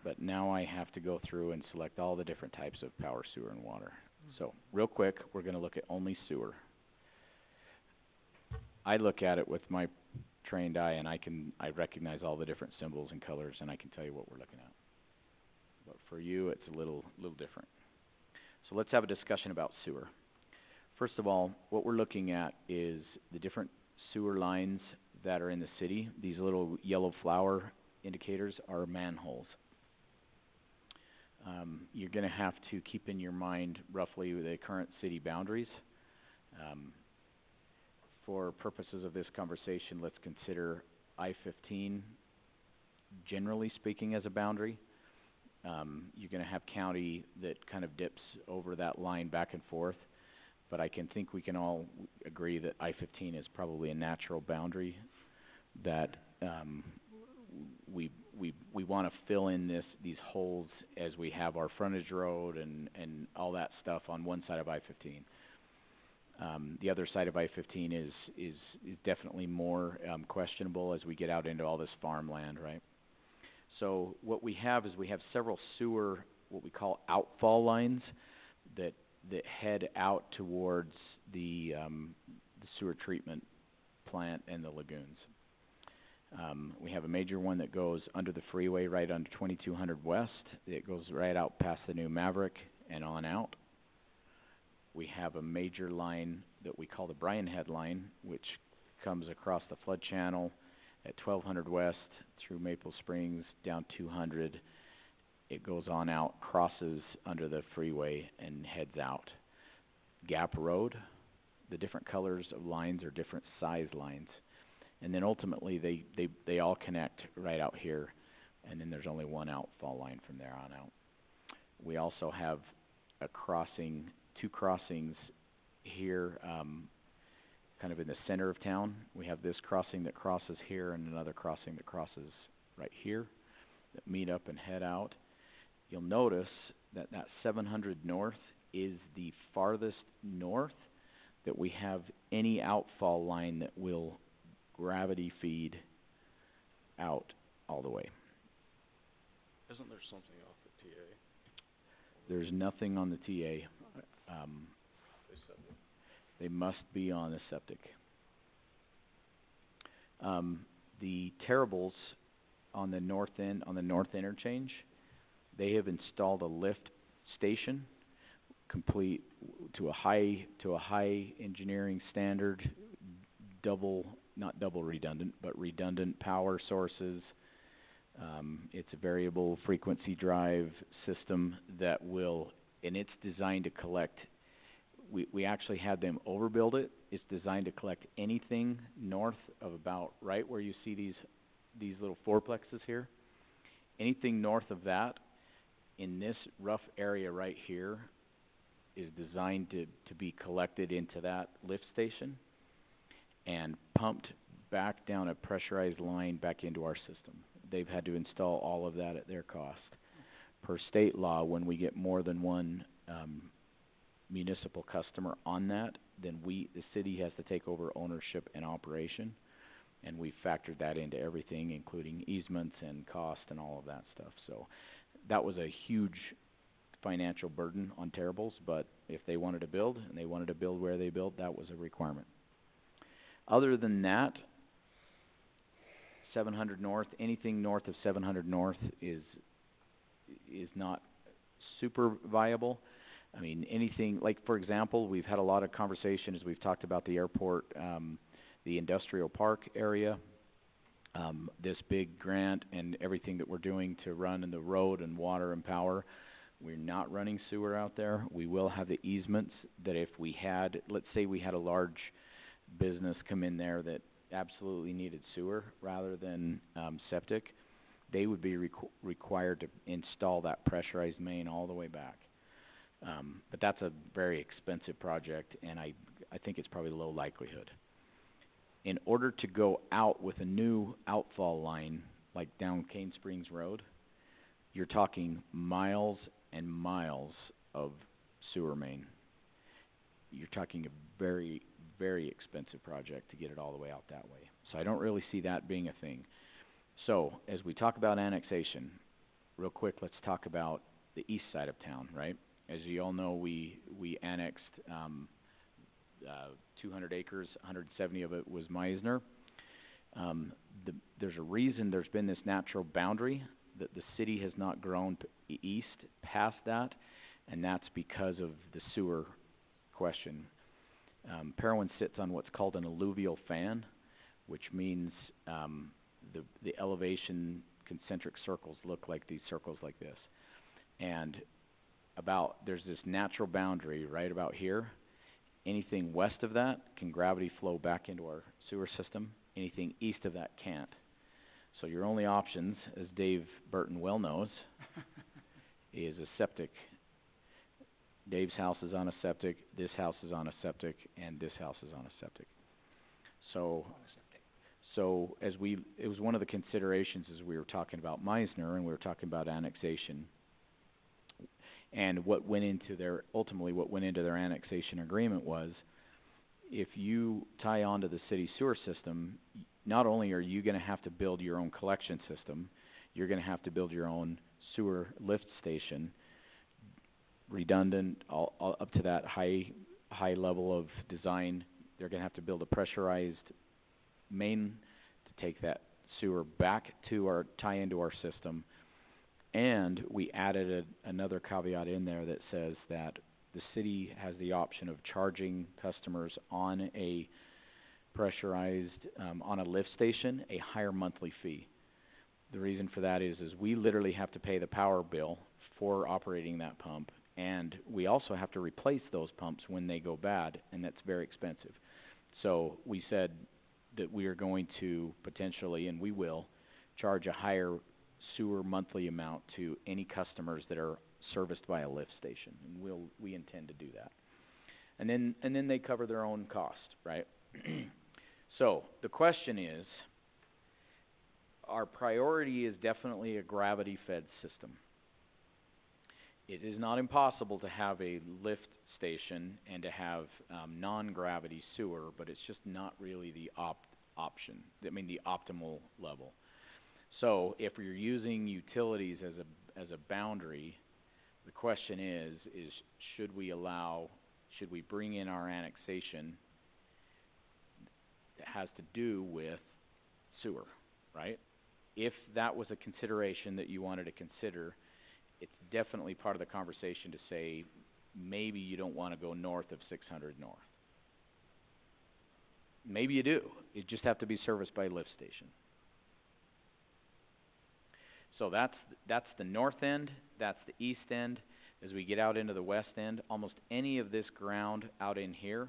But now I have to go through and select all the different types of power, sewer, and water. So, real quick, we're going to look at only sewer. I look at it with my trained eye, and I recognize all the different symbols and colors, and I can tell you what we're looking at. But for you, it's a little different. So let's have a discussion about sewer. First of all, what we're looking at is the different sewer lines that are in the city. These little yellow flower indicators are manholes. You're going to have to keep in your mind roughly the current city boundaries. For purposes of this conversation, let's consider I-15, generally speaking, as a boundary. You're going to have county that kind of dips over that line back and forth, but I think we can all agree that I-15 is probably a natural boundary that we want to fill in these holes as we have our frontage road and all that stuff on one side of I-15. The other side of I-15 is definitely more questionable as we get out into all this farmland, right? So what we have is we have several sewer, what we call outfall lines that head out towards the sewer treatment plant and the lagoons. We have a major one that goes under the freeway right under 2200 West. It goes right out past the new Maverick and on out. We have a major line that we call the Bryan Head line, which comes across the flood channel at 1200 West through Maple Springs down 200. It goes on out, crosses under the freeway, and heads out. Gap Road, the different colors of lines are different size lines. And then ultimately they all connect right out here, and then there's only one outfall line from there on out. We also have two crossings here, kind of in the center of town. We have this crossing that crosses here and another crossing that crosses right here that meet up and head out. You'll notice that 700 North is the farthest north that we have any outfall line that will gravity feed out all the way. Isn't there something off the TA? There's nothing on the TA. They said that. They must be on the septic. The Terribles on the north end, on the north interchange, they have installed a lift station, complete to a high engineering standard, not double redundant, but redundant power sources. It's a variable frequency drive system that will, and it's designed to collect. We actually had them overbuild it. It's designed to collect anything north of about right where you see these little fourplexes here. Anything north of that in this rough area right here is designed to be collected into that lift station and pumped back down a pressurized line back into our system. They've had to install all of that at their cost. Per state law, when we get more than one municipal customer on that, then the city has to take over ownership and operation, and we factored that into everything, including easements and cost and all of that stuff. So that was a huge financial burden on Terribles, but if they wanted to build, and they wanted to build where they built, that was a requirement. Other than that, 700 North, anything north of 700 North is not super viable. I mean, anything, like for example, we've had a lot of conversation as we've talked about the airport, the industrial park area, this big grant and everything that we're doing to run in the road and water and power. We're not running sewer out there. We will have the easements that if we had, let's say we had a large business come in there that absolutely needed sewer rather than, septic, they would be required to install that pressurized main all the way back. But that's a very expensive project, and I think it's probably low likelihood. In order to go out with a new outfall line, like down Cane Springs Road, you're talking miles and miles of sewer main. You're talking a very, very expensive project to get it all the way out that way. So I don't really see that being a thing. So, as we talk about annexation, real quick, let's talk about the east side of town, right? As you all know, we annexed, 200 acres, 170 of it was Meisner. There's a reason there's been this natural boundary, that the city has not grown east past that, and that's because of the sewer question. Parowan sits on what's called an alluvial fan, which means, the elevation concentric circles look like these circles like this. And there's this natural boundary right about here. Anything west of that can gravity flow back into our sewer system. Anything east of that can't. So your only options, as Dave Burton well knows, is a septic. Dave's house is on a septic, this house is on a septic, and this house is on a septic. So it was one of the considerations as we were talking about Meisner and we were talking about annexation. And ultimately what went into their annexation agreement was, if you tie onto the city sewer system, not only are you gonna have to build your own collection system, you're gonna have to build your own sewer lift station, redundant, all up to that high level of design. They're gonna have to build a pressurized main to take that sewer back to tie into our system. And we added another caveat in there that says that the city has the option of charging customers on a pressurized, on a lift station, a higher monthly fee. The reason for that is we literally have to pay the power bill for operating that pump, and we also have to replace those pumps when they go bad, and that's very expensive. So we said that we are going to potentially, and we will, charge a higher sewer monthly amount to any customers that are serviced by a lift station, and we intend to do that. And then they cover their own cost, right? So the question is, our priority is definitely a gravity-fed system. It is not impossible to have a lift station and to have non-gravity sewer, but it's just not really the option. I mean, the optimal level. So if you're using utilities as a boundary, the question is should we bring in our annexation that has to do with sewer, right? If that was a consideration that you wanted to consider, it's definitely part of the conversation to say maybe you don't want to go north of 600 north. Maybe you do. You just have to be serviced by a lift station. So that's the north end, that's the east end. As we get out into the west end, almost any of this ground out in here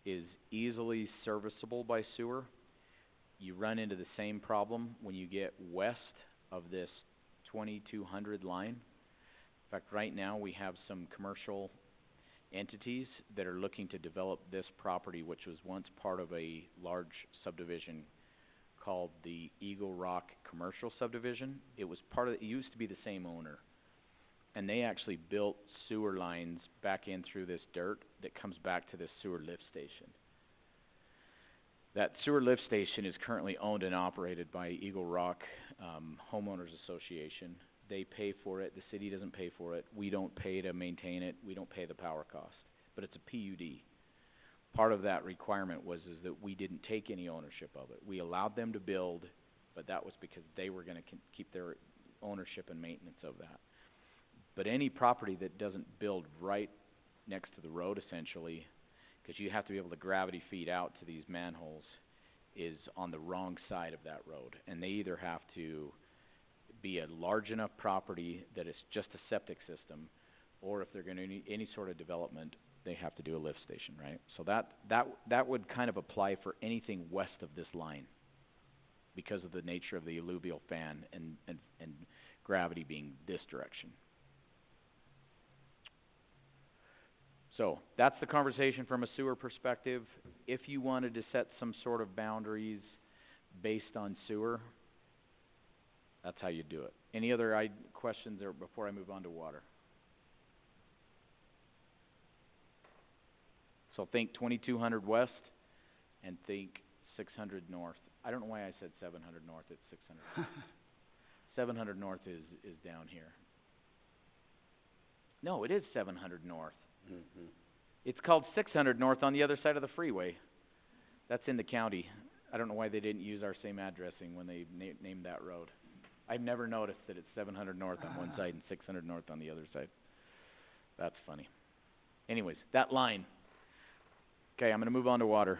is easily serviceable by sewer. You run into the same problem when you get west of this 2200 line. In fact, right now we have some commercial entities that are looking to develop this property, which was once part of a large subdivision called the Eagle Rock Commercial Subdivision. It used to be the same owner. And they actually built sewer lines back in through this dirt that comes back to this sewer lift station. That sewer lift station is currently owned and operated by Eagle Rock Homeowners Association. They pay for it. The city doesn't pay for it. We don't pay to maintain it. We don't pay the power cost. But it's a PUD. Part of that requirement was that we didn't take any ownership of it. We allowed them to build, but that was because they were going to keep their ownership and maintenance of that. But any property that doesn't build right next to the road, essentially, because you have to be able to gravity feed out to these manholes, is on the wrong side of that road. And they either have to be a large enough property that it's just a septic system, or if they're going to need any sort of development, they have to do a lift station, right? So that would kind of apply for anything west of this line because of the nature of the alluvial fan and gravity being this direction. So, that's the conversation from a sewer perspective. If you wanted to set some sort of boundaries based on sewer, that's how you do it. Any other questions or before I move on to water? So think 2200 west and think 600 north. I don't know why I said 700 north, it's 600. 700 north is down here. No, it is 700 north. Mhm. It's called 600 north on the other side of the freeway. That's in the county. I don't know why they didn't use our same addressing when they named that road. I've never noticed that it's 700 north on one side and 600 north on the other side. That's funny. Anyways, that line. Okay, I'm going to move on to water.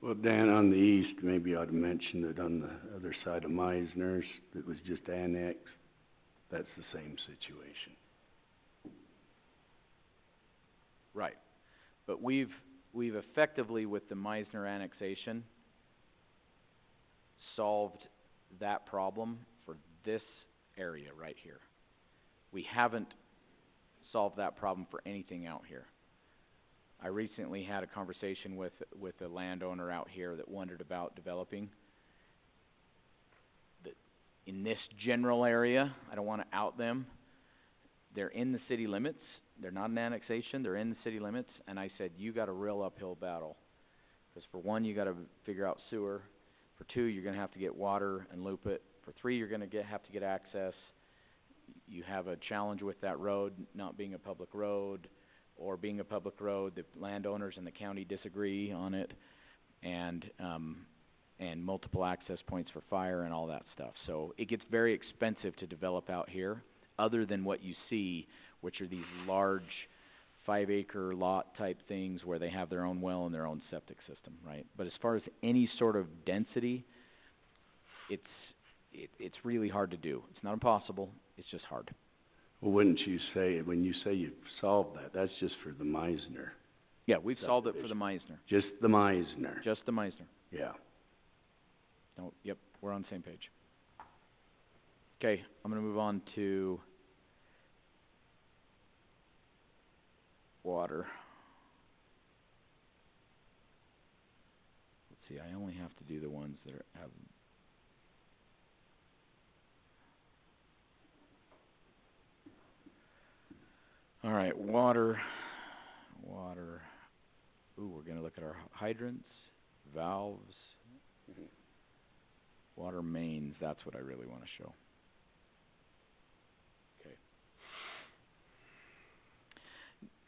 Well, Dan, on the east, maybe I ought to mention that on the other side of Meisner's, that was just annexed, that's the same situation. Right. But we've effectively, with the Meisner annexation, solved that problem for this area right here. We haven't solved that problem for anything out here. I recently had a conversation with a landowner out here that wondered about developing. In this general area, I don't want to out them. They're in the city limits. They're not an annexation. They're in the city limits. And I said, you got a real uphill battle. Because for one, you got to figure out sewer. For two, you're going to have to get water and loop it. For three, you're going to have to get access. You have a challenge with that road not being a public road, or being a public road. The landowners and the county disagree on it, and multiple access points for fire and all that stuff. So it gets very expensive to develop out here, other than what you see, which are these large 5-acre lot type things where they have their own well and their own septic system, right? But as far as any sort of density, it's really hard to do. It's not impossible, it's just hard. Well, wouldn't you say, when you say you've solved that, that's just for the Meisner? Yeah, we've solved it for the Meisner. Just the Meisner? Just the Meisner. Yeah. No, yep, we're on the same page. Okay, I'm going to move on to water. Let's see, I only have to do the ones that have... All right, water. Ooh, we're going to look at our hydrants, valves, water mains. That's what I really want to show. Okay.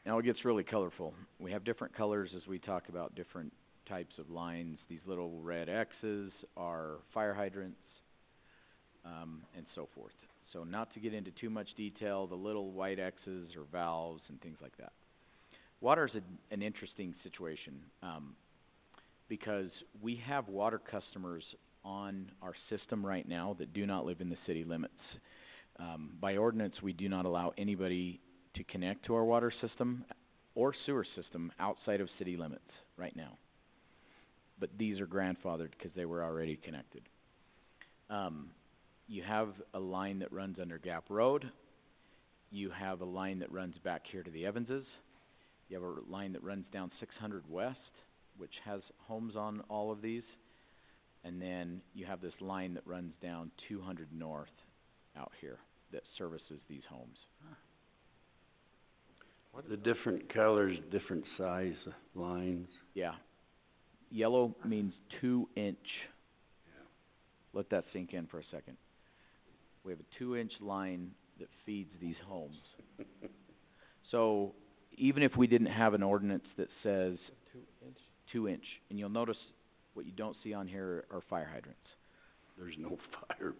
Now it gets really colorful. We have different colors as we talk about different types of lines. These little red X's are fire hydrants, and so forth. So not to get into too much detail, the little white X's are valves and things like that. Water is an interesting situation, because we have water customers on our system right now that do not live in the city limits. By ordinance, we do not allow anybody to connect to our water system or sewer system outside of city limits right now. But these are grandfathered because they were already connected. You have a line that runs under Gap Road. You have a line that runs back here to the Evanses. You have a line that runs down 600 West, which has homes on all of these. And then you have this line that runs down 200 North out here that services these homes. The different colors, different size lines. Yeah. Yellow means 2-inch. Yeah. Let that sink in for a second. We have a 2-inch line that feeds these homes. So even if we didn't have an ordinance that says 2-inch, and you'll notice what you don't see on here are fire hydrants. There's no fire.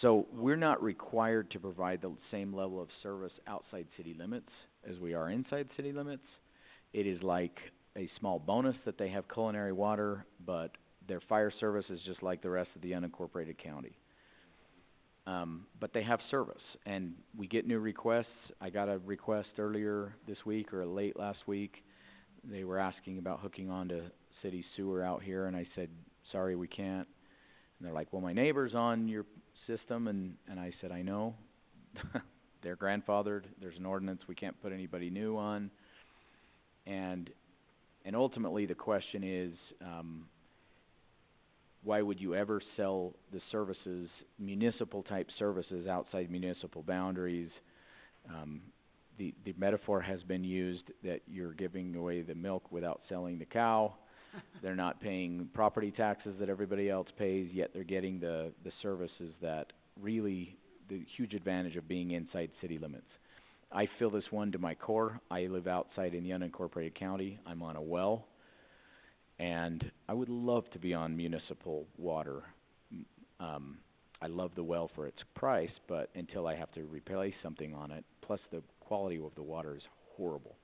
So we're not required to provide the same level of service outside city limits as we are inside city limits. It is like a small bonus that they have culinary water, but their fire service is just like the rest of the unincorporated county. but they have service, and we get new requests. I got a request earlier this week or late last week. They were asking about hooking onto city sewer out here, and I said, sorry, we can't. And they're like, well, my neighbor's on your system, and I said, I know. They're grandfathered. There's an ordinance. We can't put anybody new on. And ultimately the question is, why would you ever sell the services, municipal type services, outside municipal boundaries? The metaphor has been used that you're giving away the milk without selling the cow. They're not paying property taxes that everybody else pays, yet they're getting the services that really, the huge advantage of being inside city limits. I feel this one to my core. I live outside in the unincorporated county. I'm on a well, and I would love to be on municipal water. I love the well for its price, but until I have to replace something on it, plus the quality of the water is horrible.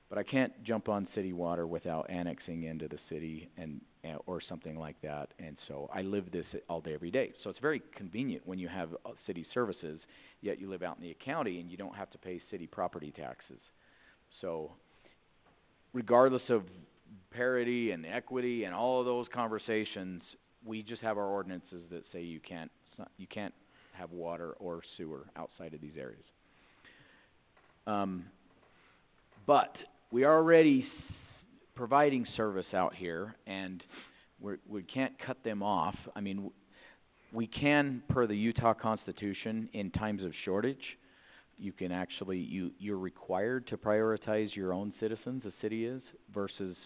But I can't jump on city water without annexing into the city and or something like that, and so I live this all day, every day. So it's very convenient when you have city services, yet you live out in the county and you don't have to pay city property taxes. So regardless of parity and equity and all of those conversations, we just have our ordinances that say you can't have water or sewer outside of these areas. But we are already providing service out here, and we can't cut them off. I mean, we can, per the Utah Constitution, in times of shortage, you can actually, you're required to prioritize your own citizens, the city is, versus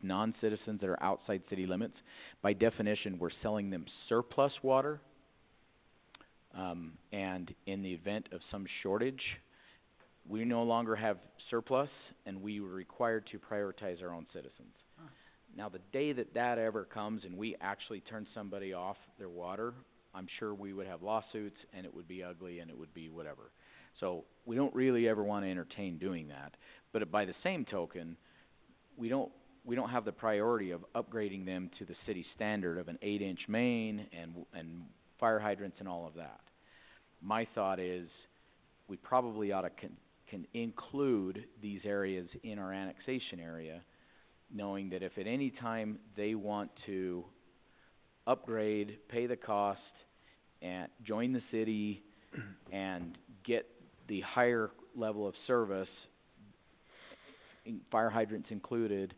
non-citizens that are outside city limits. By definition, we're selling them surplus water, and in the event of some shortage, we no longer have surplus, and we were required to prioritize our own citizens. Now, the day that ever comes and we actually turn somebody off their water, I'm sure we would have lawsuits, and it would be ugly, and it would be whatever. So we don't really ever want to entertain doing that. But by the same token, we don't have the priority of upgrading them to the city standard of an 8-inch main and fire hydrants and all of that. My thought is we probably ought to can include these areas in our annexation area, knowing that if at any time they want to upgrade, pay the cost, and join the city and get the higher level of service, fire hydrants included,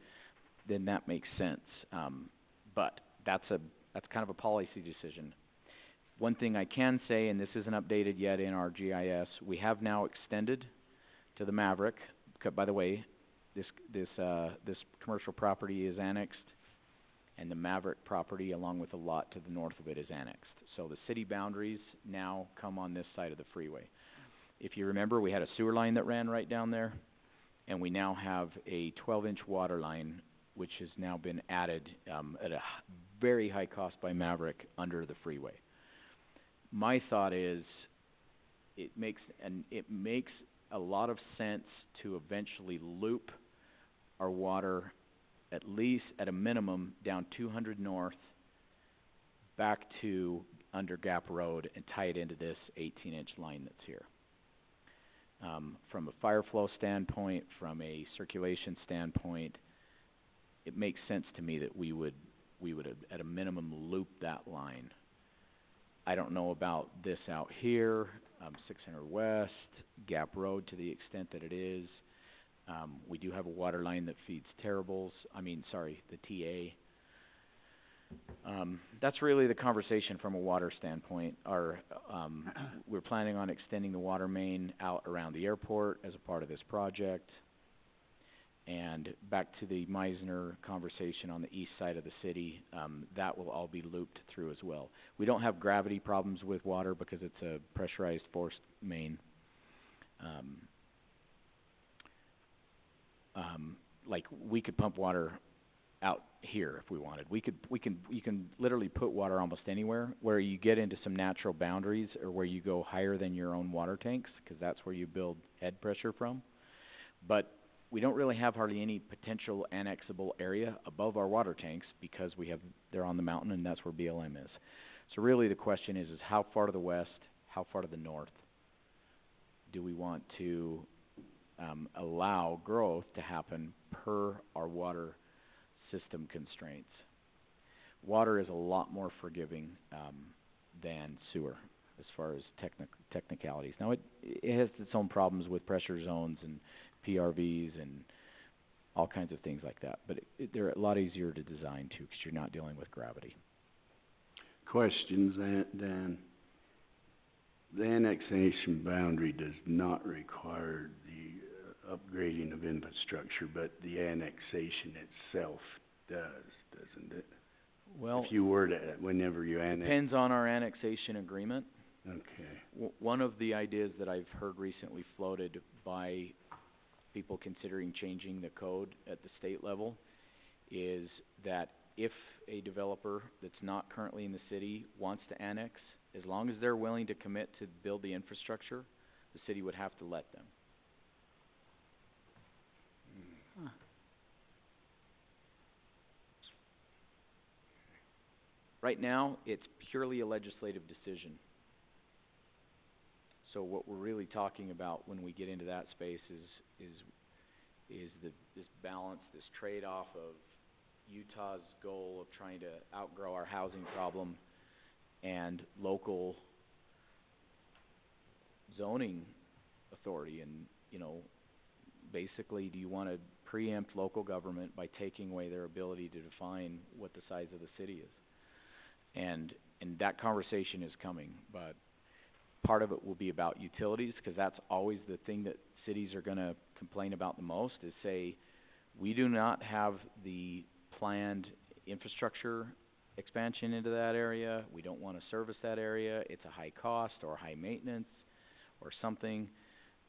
then that makes sense. But that's kind of a policy decision. One thing I can say, and this isn't updated yet in our GIS, we have now extended to the Maverick. By the way, this commercial property is annexed, and the Maverick property, along with a lot to the north of it, is annexed. So the city boundaries now come on this side of the freeway. If you remember, we had a sewer line that ran right down there, and we now have a 12-inch water line, which has now been added at a very high cost by Maverick under the freeway. My thought is, it makes a lot of sense to eventually loop our water, at least at a minimum, down 200 north back to under Gap Road and tie it into this 18-inch line that's here. From a fire flow standpoint, from a circulation standpoint, it makes sense to me that we would at a minimum loop that line. I don't know about this out here, 600 West, Gap Road to the extent that it is. We do have a water line that feeds the TA. That's really the conversation from a water standpoint. We're planning on extending the water main out around the airport as a part of this project. And back to the Meisner conversation on the east side of the city, that will all be looped through as well. We don't have gravity problems with water because it's a pressurized forced main. Like we could pump water out here if we wanted. You can literally put water almost anywhere. Where you get into some natural boundaries or where you go higher than your own water tanks, because that's where you build head pressure from. But we don't really have hardly any potential annexable area above our water tanks because they're on the mountain and that's where BLM is. So really the question is how far to the west, how far to the north do we want to allow growth to happen per our water system constraints? Water is a lot more forgiving than sewer as far as technicalities. Now it has its own problems with pressure zones and PRVs and all kinds of things like that, but they're a lot easier to design too because you're not dealing with gravity. Questions, Dan? The annexation boundary does not require the upgrading of infrastructure, but the annexation itself does, doesn't it? Well, If you were to, whenever you annex. depends on our annexation agreement. Okay. One of the ideas that I've heard recently floated by people considering changing the code at the state level is that if a developer that's not currently in the city wants to annex, as long as they're willing to commit to build the infrastructure, the city would have to let them. Right now, it's purely a legislative decision. So what we're really talking about when we get into that space is this balance, this trade-off of Utah's goal of trying to outgrow our housing problem and local zoning authority. And, you know, basically, do you want to preempt local government by taking away their ability to define what the size of the city is? And that conversation is coming, but part of it will be about utilities, because that's always the thing that cities are going to complain about the most, is say, we do not have the planned infrastructure expansion into that area, we don't want to service that area, it's a high cost or high maintenance or something,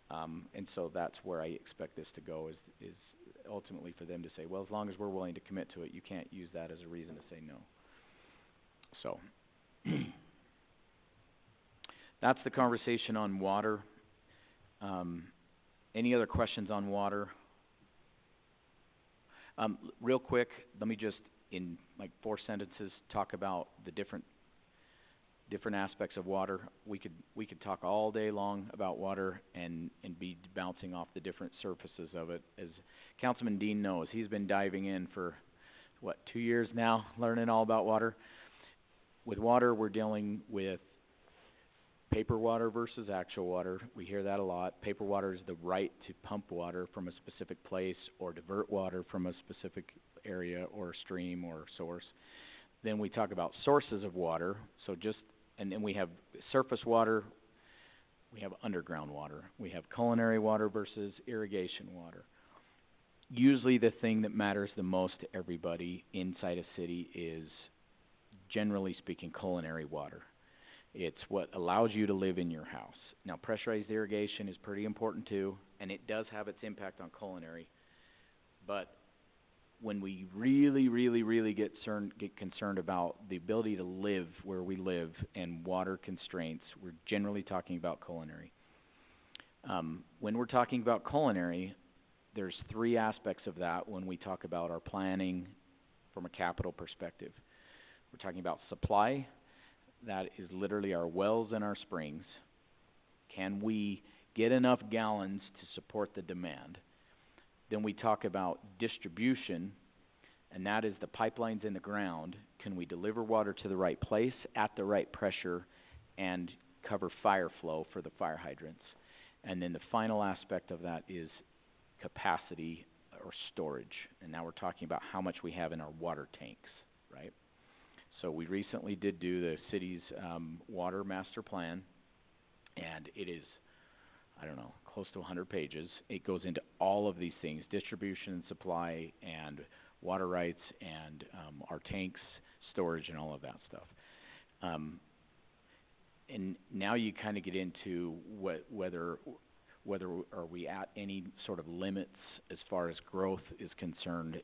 and so that's where I expect this to go, is ultimately for them to say, well, as long as we're willing to commit to it, you can't use that as a reason to say no. So, that's the conversation on water. Any other questions on water? Real quick, let me just, in like 4 sentences, talk about the different aspects of water. We could talk all day long about water and be bouncing off the different surfaces of it. As Councilman Dean knows, he's been diving in for, 2 years now, learning all about water. With water, we're dealing with paper water versus actual water. We hear that a lot. Paper water is the right to pump water from a specific place or divert water from a specific area or stream or source. Then we talk about sources of water. And then we have surface water, we have underground water. We have culinary water versus irrigation water. Usually the thing that matters the most to everybody inside a city is, generally speaking, culinary water. It's what allows you to live in your house. Now, pressurized irrigation is pretty important too, and it does have its impact on culinary. But when we really get concerned about the ability to live where we live and water constraints, we're generally talking about culinary. When we're talking about culinary, there's 3 aspects of that when we talk about our planning from a capital perspective. We're talking about supply. That is literally our wells and our springs. Can we get enough gallons to support the demand? Then we talk about distribution, and that is the pipelines in the ground. Can we deliver water to the right place at the right pressure and cover fire flow for the fire hydrants? And then the final aspect of that is capacity or storage. And now we're talking about how much we have in our water tanks, right? So we recently did do the city's water master plan, and it is, close to 100 pages. It goes into all of these things, distribution and supply and water rights and our tanks, storage, and all of that stuff. And now you kind of get into whether are we at any sort of limits as far as growth is concerned.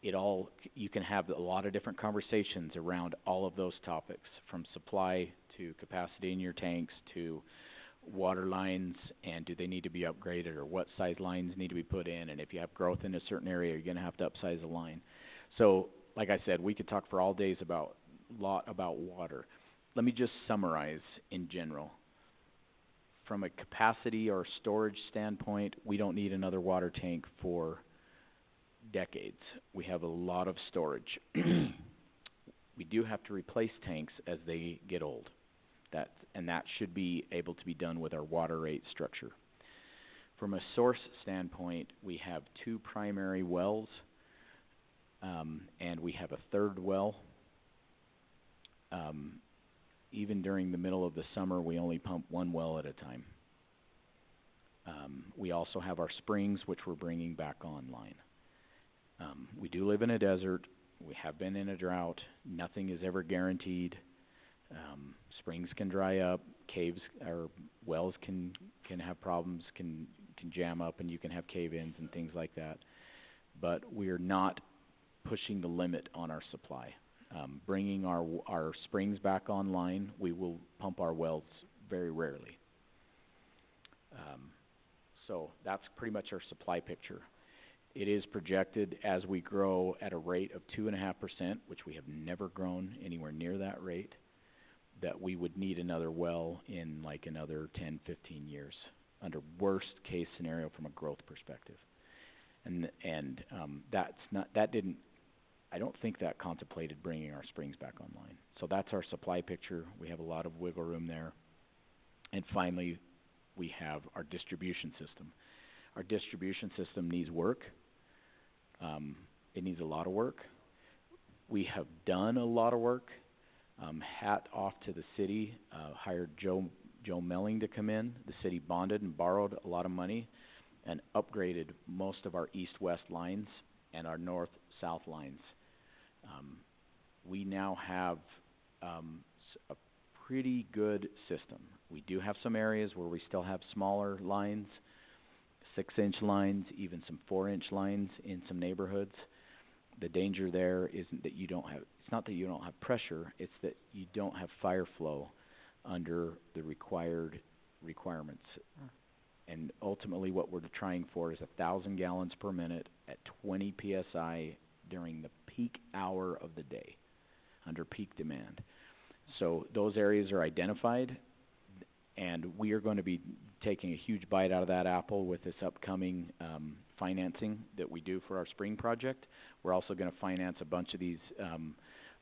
You can have a lot of different conversations around all of those topics, from supply to capacity in your tanks to water lines, and do they need to be upgraded, or what size lines need to be put in, and if you have growth in a certain area, you're gonna have to upsize the line. So, like I said, we could talk for all days about water. Let me just summarize in general. From a capacity or storage standpoint, we don't need another water tank for decades. We have a lot of storage. We do have to replace tanks as they get old. That should be able to be done with our water rate structure. From a source standpoint, we have 2 primary wells, and we have a third well. Even during the middle of the summer, we only pump 1 well at a time. We also have our springs, which we're bringing back online. We do live in a desert. We have been in a drought. Nothing is ever guaranteed. Springs can dry up. Caves or wells can have problems, can jam up, and you can have cave-ins and things like that. But we are not pushing the limit on our supply. Bringing our springs back online, we will pump our wells very rarely. So that's pretty much our supply picture. It is projected as we grow at a rate of 2.5%, which we have never grown anywhere near that rate, that we would need another well in like another 10, 15 years, under worst case scenario from a growth perspective. I don't think that contemplated bringing our springs back online. So that's our supply picture. We have a lot of wiggle room there. And finally, we have our distribution system. Our distribution system needs work. It needs a lot of work. We have done a lot of work. Hat off to the city, hired Joe Melling to come in. The city bonded and borrowed a lot of money and upgraded most of our east-west lines and our north-south lines. We now have a pretty good system. We do have some areas where we still have smaller lines, 6-inch lines, even some 4-inch lines in some neighborhoods. The danger there isn't that it's not that you don't have pressure, it's that you don't have fire flow under the requirements. And ultimately what we're trying for is 1,000 gallons per minute at 20 PSI during the peak hour of the day, under peak demand. So those areas are identified, and we are going to be taking a huge bite out of that apple with this upcoming financing that we do for our spring project. We're also going to finance a bunch of these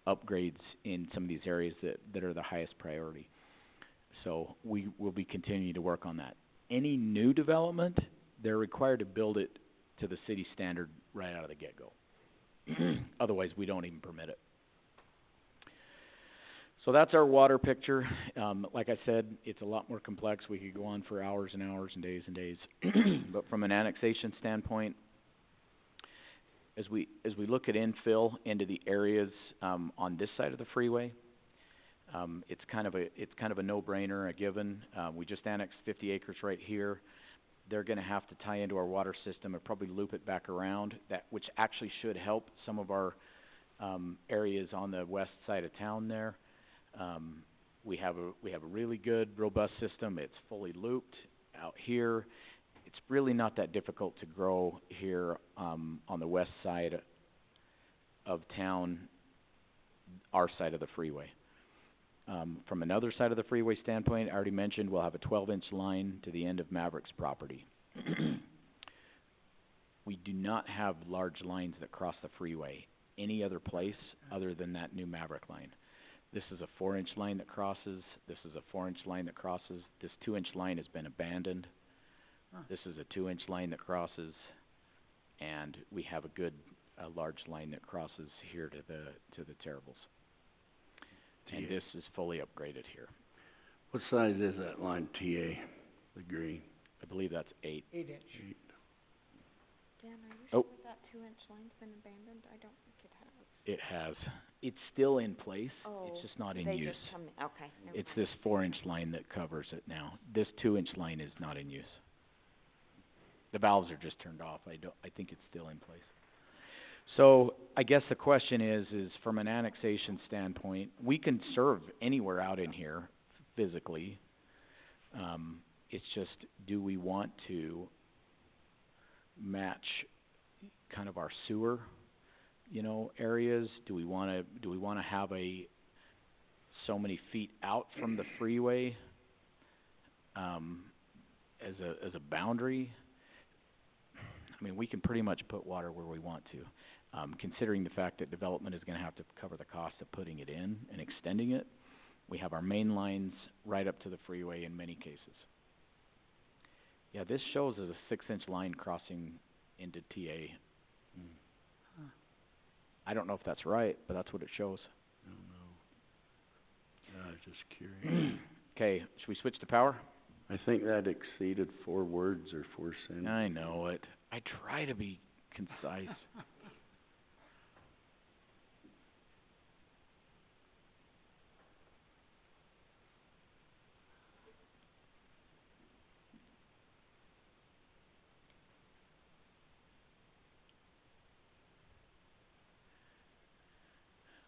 upgrades in some of these areas that are the highest priority. So we will be continuing to work on that. Any new development, they're required to build it to the city standard right out of the get-go. Otherwise, we don't even permit it. So that's our water picture. Like I said, it's a lot more complex. We could go on for hours and hours and days. But from an annexation standpoint, as we look at infill into the areas on this side of the freeway, it's kind of a no-brainer, a given. We just annexed 50 acres right here. They're going to have to tie into our water system and probably loop it back around, which actually should help some of our areas on the west side of town there. We have a really good, robust system. It's fully looped out here. It's really not that difficult to grow here on the west side of town, our side of the freeway. From another side of the freeway standpoint, I already mentioned we'll have a 12-inch line to the end of Maverick's property. We do not have large lines that cross the freeway any other place other than that new Maverick line. This is a 4-inch line that crosses. This is a 4-inch line that crosses. This 2-inch line has been abandoned. This is a 2-inch line that crosses, and we have a large line that crosses here to the Terribles. And this is fully upgraded here. What size is that line, TA, the green? I believe that's 8. 8-inch. Dan, are you Oh. sure that 2-inch line's been abandoned? I don't think it has. It has. It's still in place. Oh, It's just not in they use. just come in, okay, never It's mind. this 4-inch line that covers it now. This 2-inch line is not in use. The valves are just turned off. I think it's still in place. So I guess the question is from an annexation standpoint, we can serve anywhere out in here physically. It's just, do we want to match kind of our sewer, areas? Do we wanna have so many feet out from the freeway, as a boundary? I mean, we can pretty much put water where we want to, considering the fact that development is gonna have to cover the cost of putting it in and extending it. We have our main lines right up to the freeway in many cases. Yeah, this shows as a 6-inch line crossing into TA. I don't know if that's right, but that's what it shows. I don't know. I was just curious. Okay, should we switch to power? I think that exceeded 4 words or 4 sentences. I know it. I try to be concise.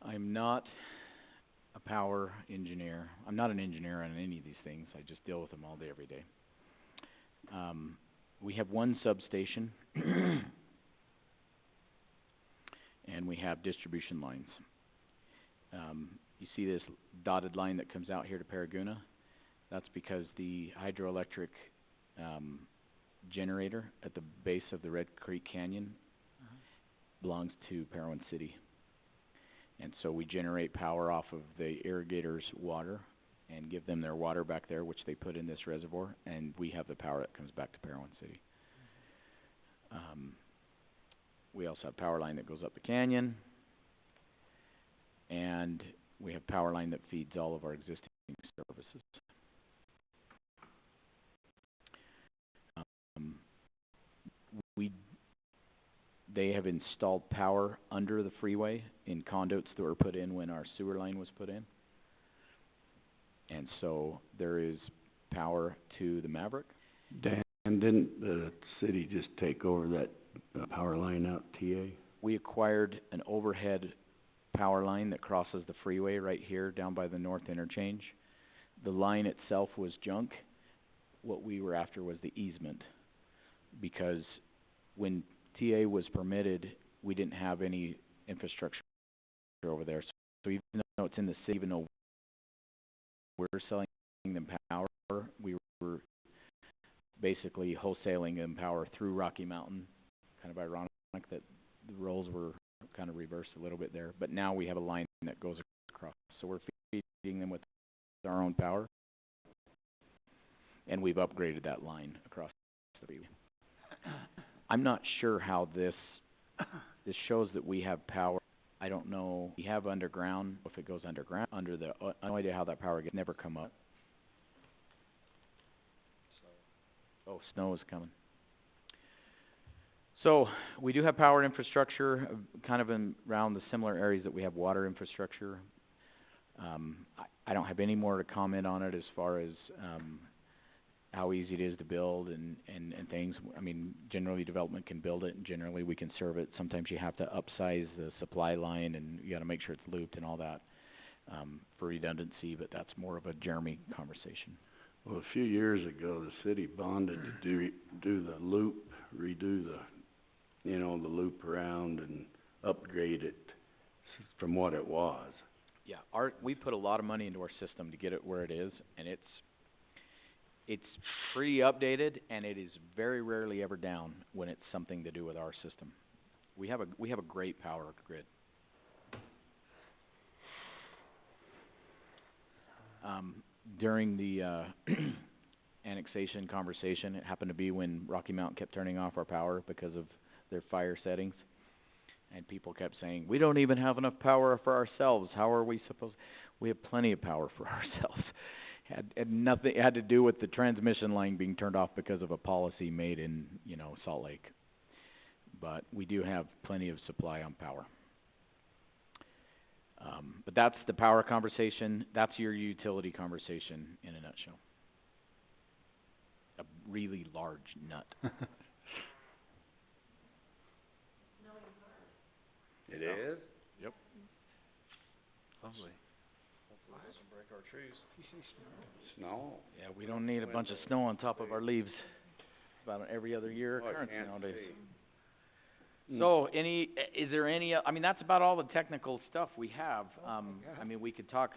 I'm not a power engineer. I'm not an engineer on any of these things. I just deal with them all day, every day. We have one substation, and we have distribution lines. You see this dotted line that comes out here to Paraguna? That's because the hydroelectric generator at the base of the Red Creek Canyon belongs to Parowan City. And so we generate power off of the irrigators' water and give them their water back there, which they put in this reservoir, and we have the power that comes back to Parowan City. We also have power line that goes up the canyon, and we have power line that feeds all of our existing services. They have installed power under the freeway in conduits that were put in when our sewer line was put in. And so there is power to the Maverick. Dan, didn't the city just take over that power line out TA? We acquired an overhead power line that crosses the freeway right here down by the north interchange. The line itself was junk. What we were after was the easement, because when TA was permitted, we didn't have any infrastructure over there. So even though it's in the city, even though we're selling them power, we were basically wholesaling them power through Rocky Mountain. Kind of ironic that the roles were kind of reversed a little bit there. But now we have a line that goes across. So we're feeding them with our own power, and we've upgraded that line across the freeway. I'm not sure how this shows that we have power. I don't know. We have underground. If it goes underground, I have no idea how that power gets. Never come up. Oh, snow is coming. So we do have power infrastructure, kind of in around the similar areas that we have water infrastructure. I don't have any more to comment on it as far as how easy it is to build and things. I mean, generally development can build it, and generally we can serve it. Sometimes you have to upsize the supply line, and you gotta make sure it's looped and all that, for redundancy, but that's more of a Jeremy conversation. Well, a few years ago, the city bonded to do the loop, redo the loop around and upgrade it from what it was. Yeah, we put a lot of money into our system to get it where it is, and it's pretty updated, and it is very rarely ever down when it's something to do with our system. We have a great power grid. During the annexation conversation, it happened to be when Rocky Mountain kept turning off our power because of their fire settings, and people kept saying, "We don't even have enough power for ourselves. How are we supposed?" We have plenty of power for ourselves. It had to do with the transmission line being turned off because of a policy made in, Salt Lake. But we do have plenty of supply on power. But that's the power conversation. That's your utility conversation in a nutshell. A really large nut. It is? Yep. Lovely. Hopefully it doesn't break our trees. You see snow? Snow. Yeah, we don't need a bunch of snow on top of our leaves. It's about an every other year Oh, I occurrence can't nowadays. see. So, is there any, I mean, that's about all the technical stuff we have. Oh, my I God. mean, we could talk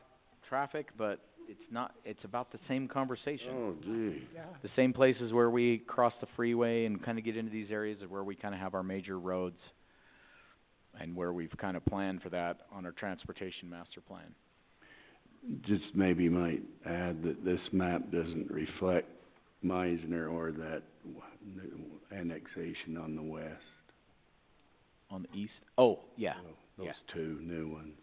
traffic, but it's not, it's about the same conversation. Oh, gee. Yeah. The same places where we cross the freeway and kinda get into these areas of where we kinda have our major roads and where we've kinda planned for that on our transportation master plan. Just maybe might add that this map doesn't reflect Meisner or that new annexation on the west. On the east? Oh, yeah. Oh, yeah. Those two new ones.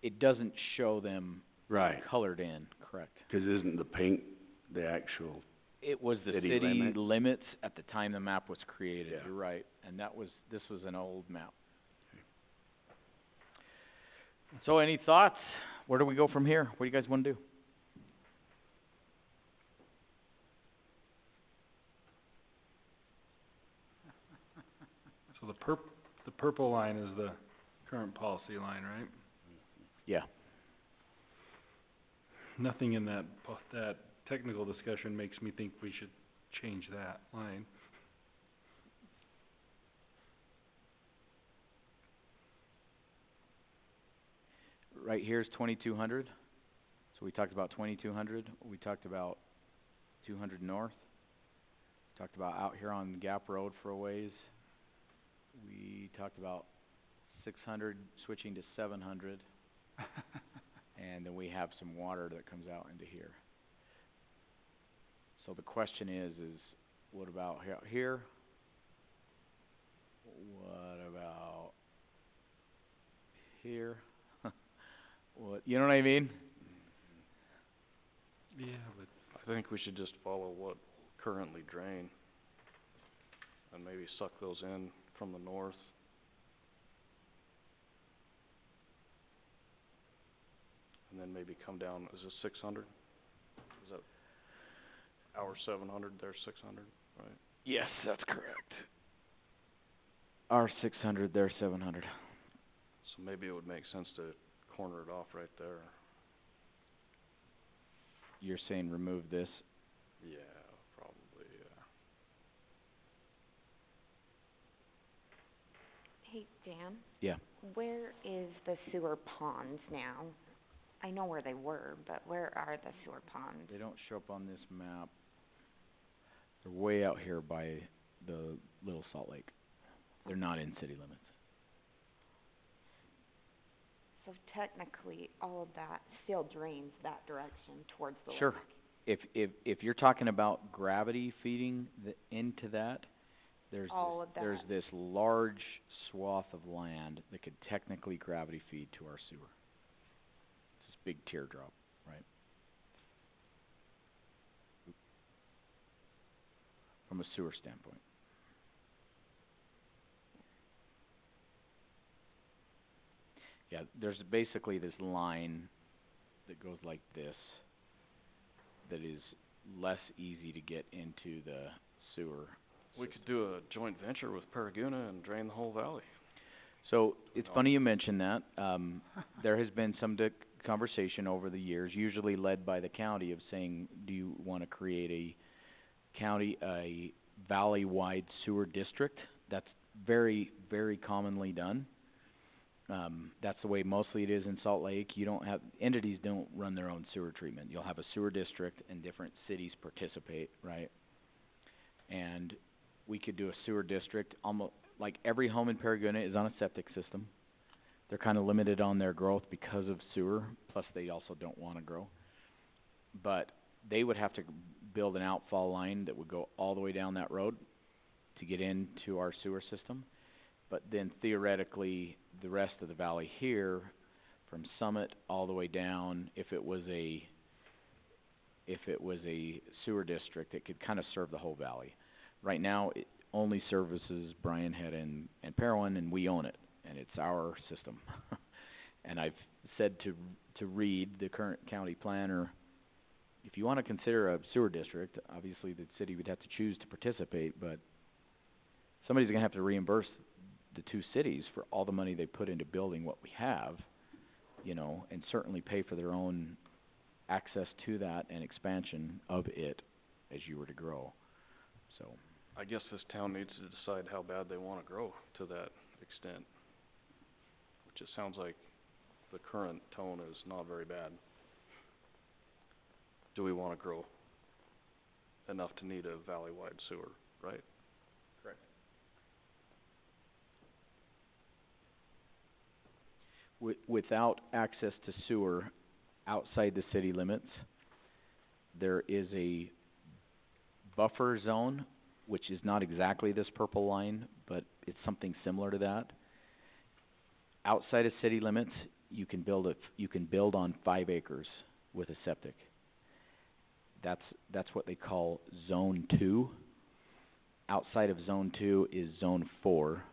It doesn't show them Right, colored in, correct? 'cause isn't the pink the actual, It was the City city limits? limits at the time the map was created, Yeah. you're right, and this was an old map. So any thoughts? Where do we go from here? What do you guys wanna do? So the purple line is the current policy line, right? Yeah. Nothing in that technical discussion makes me think we should change that line. Right here is 2200. So we talked about 2200, we talked about 200 north. Talked about out here on Gap Road for a ways. We talked about 600 switching to 700. And then we have some water that comes out into here. So the question is what about here? What about here? What, you know what I mean? Yeah, but I think we should just follow what currently drain and maybe suck those in from the north. And then maybe come down, is this 600? Is that our 700, their 600, right? Yes, that's correct. Our 600, their 700. So maybe it would make sense to corner it off right there. You're saying remove this? Yeah, probably, yeah. Hey, Dan? Yeah. Where is the sewer ponds now? I know where they were, but where are the sewer ponds? They don't show up on this map. They're way out here by the Little Salt Lake. They're not in city limits. So technically, all of that still drains that direction towards the lake. Sure. If you're talking about gravity feeding into that, there's All of there's that. this large swath of land that could technically gravity feed to our sewer. It's this big teardrop, right? From a sewer standpoint. Yeah, there's basically this line that goes like this that is less easy to get into the sewer. We could do a joint venture with Paraguna and drain the whole valley. So, it's funny you mention that. There has been some conversation over the years, usually led by the county, of saying, do you wanna create a valley-wide sewer district? That's very, very commonly done. That's the way mostly it is in Salt Lake. Entities don't run their own sewer treatment. You'll have a sewer district and different cities participate, right? And we could do a sewer district, almost, like every home in Paraguna is on a septic system. They're kinda limited on their growth because of sewer, plus they also don't wanna grow. But they would have to build an outfall line that would go all the way down that road to get into our sewer system. But then theoretically, the rest of the valley here, from Summit all the way down, if it was a sewer district, it could kinda serve the whole valley. Right now, it only services Bryan Head and Parowan, and we own it, and it's our system. And I've said to Reed, the current county planner, if you wanna consider a sewer district, obviously the city would have to choose to participate, but somebody's gonna have to reimburse the two cities for all the money they put into building what we have. you know, and certainly pay for their own access to that and expansion of it as you were to grow, so. I guess this town needs to decide how bad they wanna grow to that extent. Which it sounds like the current tone is not very bad. Do we wanna grow enough to need a valley-wide sewer, right? Correct. Without access to sewer outside the city limits, there is a buffer zone, which is not exactly this purple line, but it's something similar to that. Outside of city limits, you can build on 5 acres with a septic. That's what they call zone 2. Outside of zone 2 is zone 4,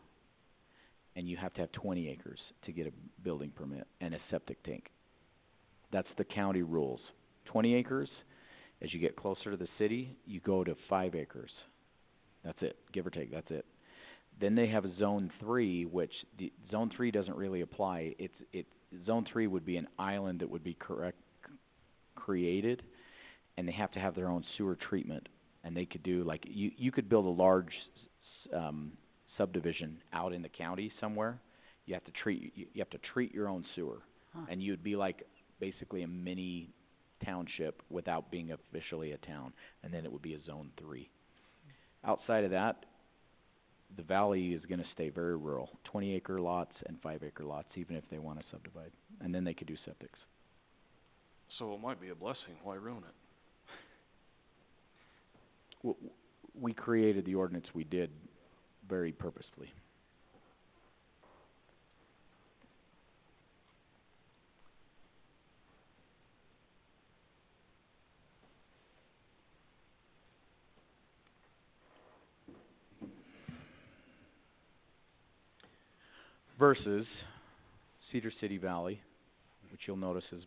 and you have to have 20 acres to get a building permit and a septic tank. That's the county rules. 20 acres, as you get closer to the city, you go to 5 acres. That's it, give or take, that's it. Then they have a zone 3, which zone 3 doesn't really apply. Zone 3 would be an island that would be created, and they have to have their own sewer treatment. And they could do, like, you could build a large subdivision out in the county somewhere. You have to treat your own sewer. Huh. And you'd be like basically a mini township without being officially a town, and then it would be a zone 3. Outside of that, the valley is gonna stay very rural, 20-acre lots and 5-acre lots, even if they wanna subdivide, and then they could do septics. So it might be a blessing, why ruin it? We created the ordinance we did very purposefully. Versus Cedar City Valley, which you'll notice has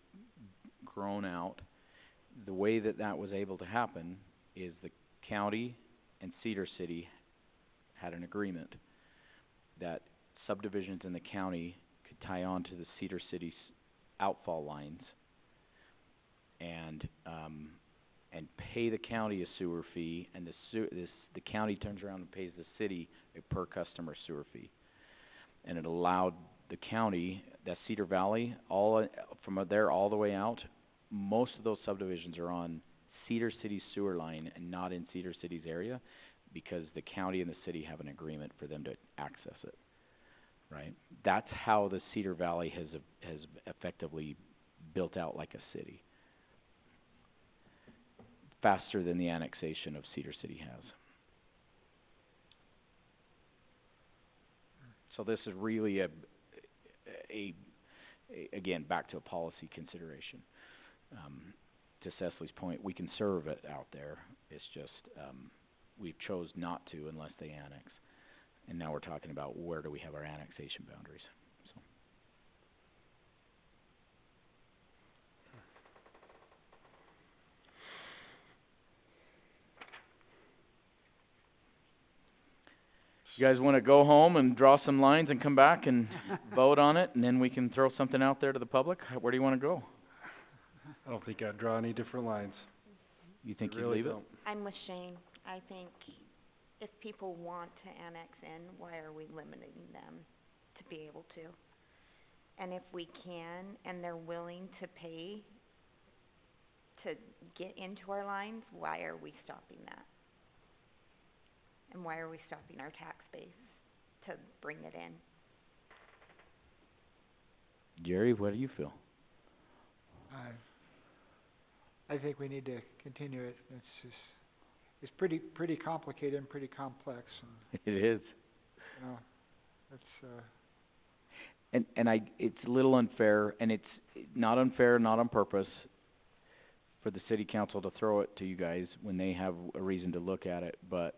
grown out. The way that was able to happen is the county and Cedar City had an agreement that subdivisions in the county could tie on to the Cedar City's outfall lines and pay the county a sewer fee, and the county turns around and pays the city a per customer sewer fee. And it allowed the county, that Cedar Valley, from there all the way out, most of those subdivisions are on Cedar City's sewer line and not in Cedar City's area, because the county and the city have an agreement for them to access it, right? That's how the Cedar Valley has effectively built out like a city, faster than the annexation of Cedar City has. So this is really again, back to a policy consideration. To Cecily's point, we can serve it out there. It's just, we chose not to unless they annex. And now we're talking about where do we have our annexation boundaries, so. You guys wanna go home and draw some lines and come back and vote on it, and then we can throw something out there to the public? Where do you wanna go? I don't think I'd draw any different lines. You think I you'd really leave it? don't. I'm with Shane. I think if people want to annex in, why are we limiting them to be able to? And if we can, and they're willing to pay to get into our lines, why are we stopping that? And why are we stopping our tax base to bring it in? Jerry, what do you feel? I think we need to continue it. It's pretty complicated and pretty complex, and, It is. you know, it's, It's a little unfair, and it's not unfair, not on purpose, for the city council to throw it to you guys when they have a reason to look at it, but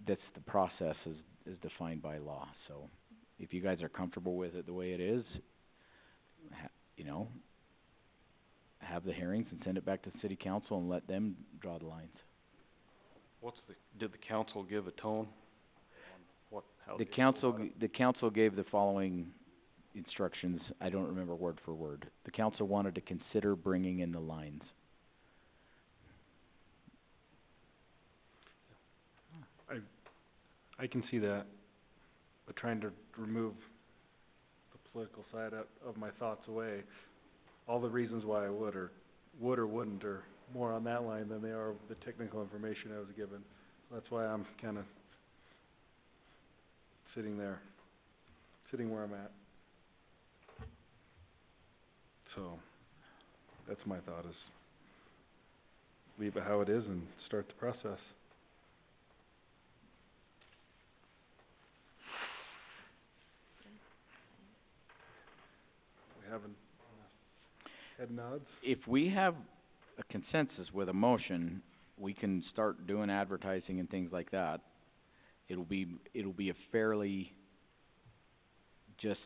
that's the process is defined by law. So if you guys are comfortable with it the way it is, you know, have the hearings and send it back to the city council and let them draw the lines. Did the council give a tone on how The they feel council, about it? the council gave the following instructions, I don't remember word for word. The council wanted to consider bringing in the lines. I can see that, but trying to remove the political side of my thoughts away, all the reasons why I would or wouldn't are more on that line than they are the technical information I was given. That's why I'm kinda sitting where I'm at. So, that's my thought, is leave it how it is and start the process. We having head nods? If we have a consensus with a motion, we can start doing advertising and things like that. It'll be a fairly just,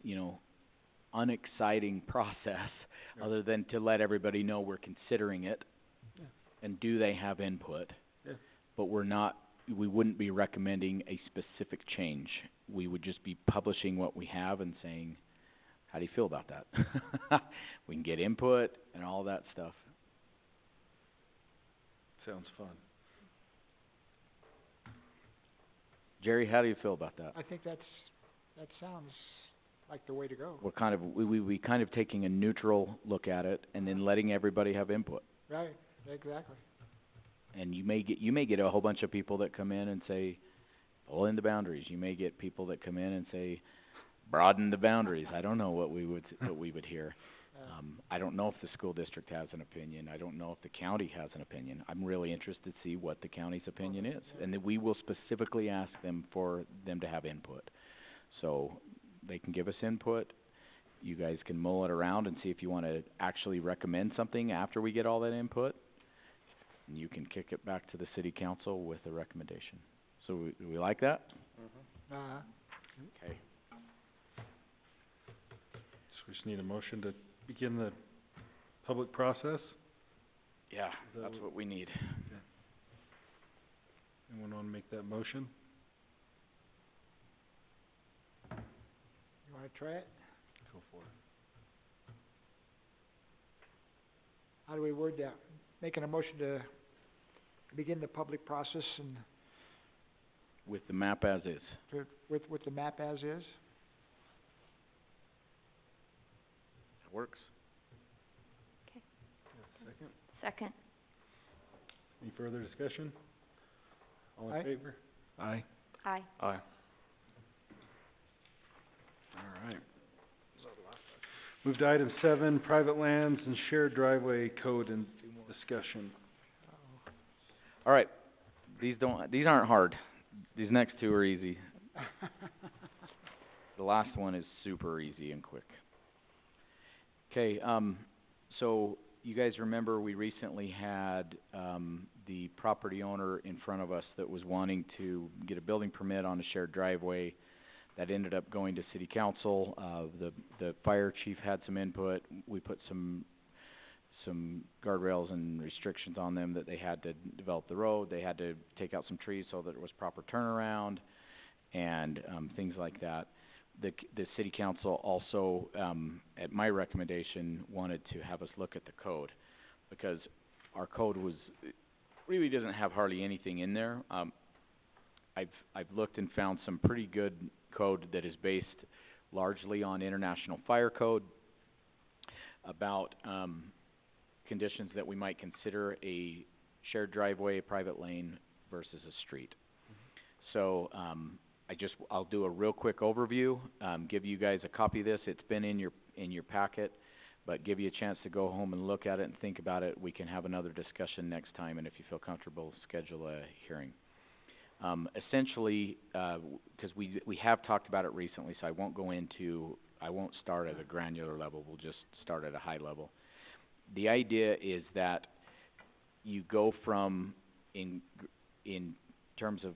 you know, unexciting process, Yeah. other than to let everybody know we're considering it. Yeah. And do they have input? Yeah. But we wouldn't be recommending a specific change. We would just be publishing what we have and saying, how do you feel about that? We can get input and all that stuff. Sounds fun. Jerry, how do you feel about that? I think that sounds like the way to go. We're kind of, we kind of taking a neutral look at it and then letting everybody have input. Right, exactly. And you may get a whole bunch of people that come in and say, pull in the boundaries. You may get people that come in and say, broaden the boundaries. I don't know what we would hear. I don't know if the school district has an opinion. I don't know if the county has an opinion. I'm really interested to see what the county's opinion is. And then we will specifically ask them for them to have input. So they can give us input. You guys can mull it around and see if you want to actually recommend something after we get all that input. And you can kick it back to the city council with a recommendation. So we like that? Uh-huh. Okay. So we just need a motion to begin the public process? Yeah, that that's what we need. Anyone wanna make that motion? You wanna try it? Go for it. How do we word that? Making a motion to begin the public process and With the map as is. with the map as is? That works. Second? Second. Any further discussion? All Aye. in favor? Aye. Aye. Aye. All right. Move to item 7, private lands and shared driveway code and discussion. All right. These aren't hard. These next two are easy. The last one is super easy and quick. Okay, so you guys remember we recently had the property owner in front of us that was wanting to get a building permit on a shared driveway. That ended up going to city council. The fire chief had some input. We put some guardrails and restrictions on them that they had to develop the road. They had to take out some trees so that it was proper turnaround and things like that. The city council also, at my recommendation, wanted to have us look at the code, because our code really doesn't have hardly anything in there. I've looked and found some pretty good code that is based largely on international fire code about conditions that we might consider a shared driveway, a private lane versus a street. So I'll do a real quick overview, give you guys a copy of this. It's been in your packet, but give you a chance to go home and look at it and think about it. We can have another discussion next time, and if you feel comfortable, schedule a hearing. Essentially, because we have talked about it recently, so I won't start at a granular level. We'll just start at a high level. The idea is that you go from, in terms of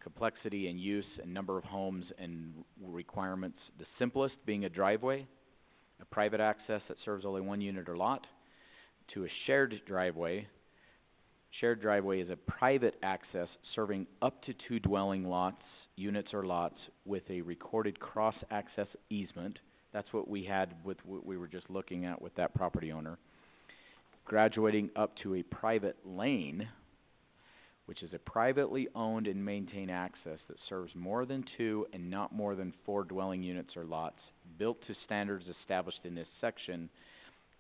complexity and use and number of homes and requirements, the simplest being a driveway, a private access that serves only one unit or lot, to a shared driveway. Shared driveway is a private access serving up to 2 dwelling lots units or lots with a recorded cross-access easement. That's what we had with what we were just looking at with that property owner. Graduating up to a private lane, which is a privately owned and maintained access that serves more than 2 and not more than 4 dwelling units or lots, built to standards established in this section,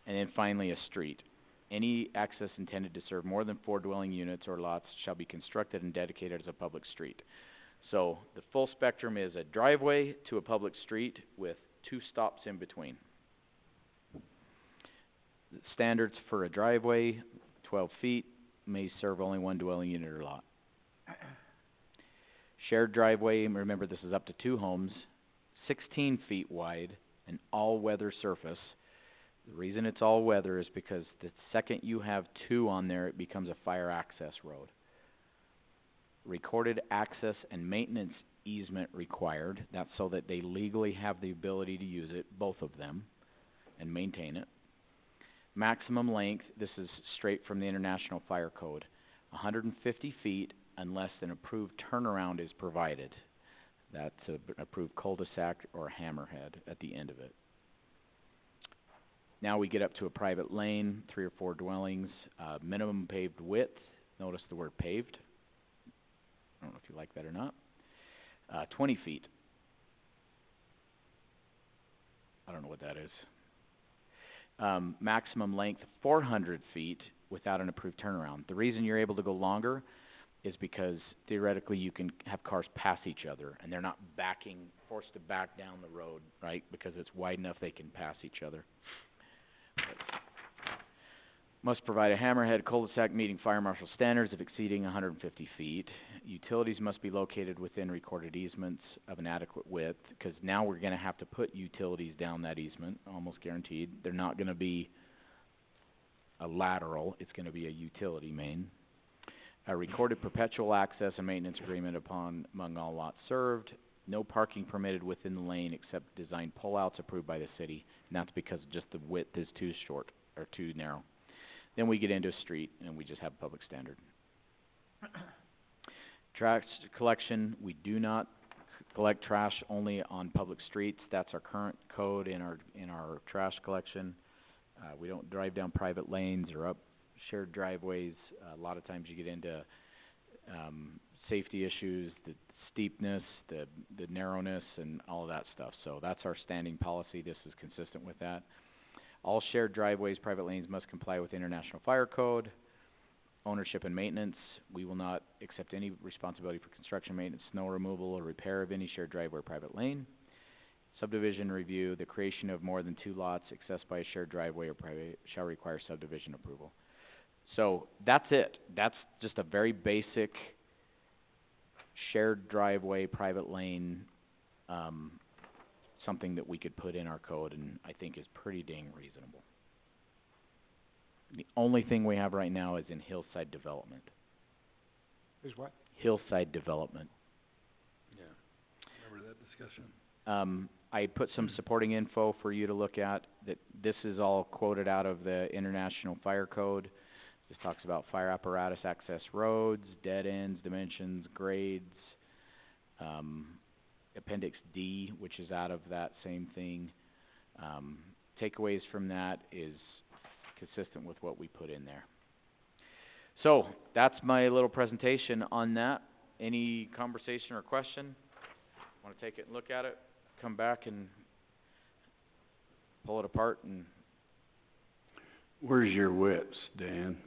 and then finally a street. Any access intended to serve more than 4 dwelling units or lots shall be constructed and dedicated as a public street. So, the full spectrum is a driveway to a public street with 2 stops in between. The standards for a driveway, 12 feet, may serve only 1 dwelling unit or lot. Shared driveway, and remember this is up to 2 homes, 16 feet wide, an all-weather surface. The reason it's all-weather is because the second you have 2 on there, it becomes a fire access road. Recorded access and maintenance easement required. That's so that they legally have the ability to use it, both of them, and maintain it. Maximum length, this is straight from the International Fire Code, 150 feet unless an approved turnaround is provided. That's an approved cul-de-sac or hammerhead at the end of it. Now we get up to a private lane, 3 or 4 dwellings, minimum paved width. Notice the word paved. I don't know if you like that or not. 20 feet. I don't know what that is. Maximum length 400 feet without an approved turnaround. The reason you're able to go longer is because theoretically you can have cars pass each other and they're not forced to back down the road, right? Because it's wide enough they can pass each other. Must provide a hammerhead cul-de-sac meeting fire marshal standards of exceeding 150 feet. Utilities must be located within recorded easements of an adequate width, because now we're going to have to put utilities down that easement, almost guaranteed. They're not going to be a lateral, it's going to be a utility main. A recorded perpetual access and maintenance agreement among all lots served. No parking permitted within the lane except design pullouts approved by the city, and that's because just the width is too short, or too narrow. Then we get into a street, and we just have public standard. Trash collection, we do not collect trash only on public streets. That's our current code in our trash collection. We don't drive down private lanes or up shared driveways. A lot of times you get into safety issues, the steepness, the narrowness, and all of that stuff. So that's our standing policy. This is consistent with that. All shared driveways, private lanes must comply with International Fire Code. Ownership and maintenance, we will not accept any responsibility for construction, maintenance, snow removal, or repair of any shared driveway or private lane. Subdivision review, the creation of more than 2 lots accessed by a shared driveway or private shall require subdivision approval. So that's it. That's just a very basic shared driveway, private lane, something that we could put in our code and I think is pretty dang reasonable. The only thing we have right now is in hillside development. Is what? Hillside development. Yeah, remember that discussion. I put some supporting info for you to look at. That this is all quoted out of the International Fire Code. This talks about fire apparatus access roads, dead ends, dimensions, grades. Appendix D, which is out of that same thing. Takeaways from that is consistent with what we put in there. So, that's my little presentation on that. Any conversation or question? Want to take it and look at it? Come back and pull it apart and... Where's your widths, Dan?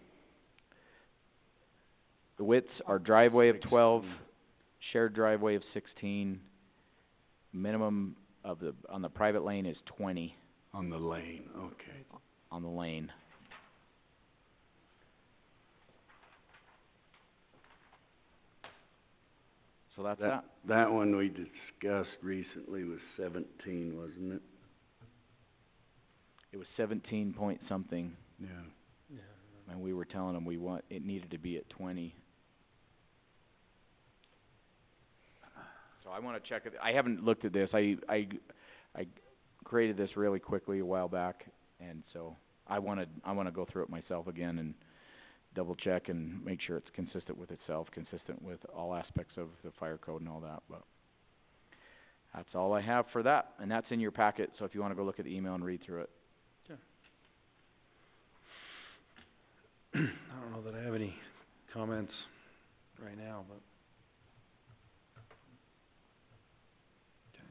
The widths are driveway of 12, shared driveway of 16, minimum of on the private lane is 20. On the lane, okay. On the lane. So that's that. That one we discussed recently was 17, wasn't it? It was 17 point something, Yeah. and we were telling them it needed to be at 20. So I want to check it. I haven't looked at this. I created this really quickly a while back, and so I want to go through it myself again and double check and make sure it's consistent with itself, consistent with all aspects of the fire code and all that. But That's all I have for that, and that's in your packet, so if you wanna go look at the email and read through it. I don't know that I have any comments right now, but. Okay.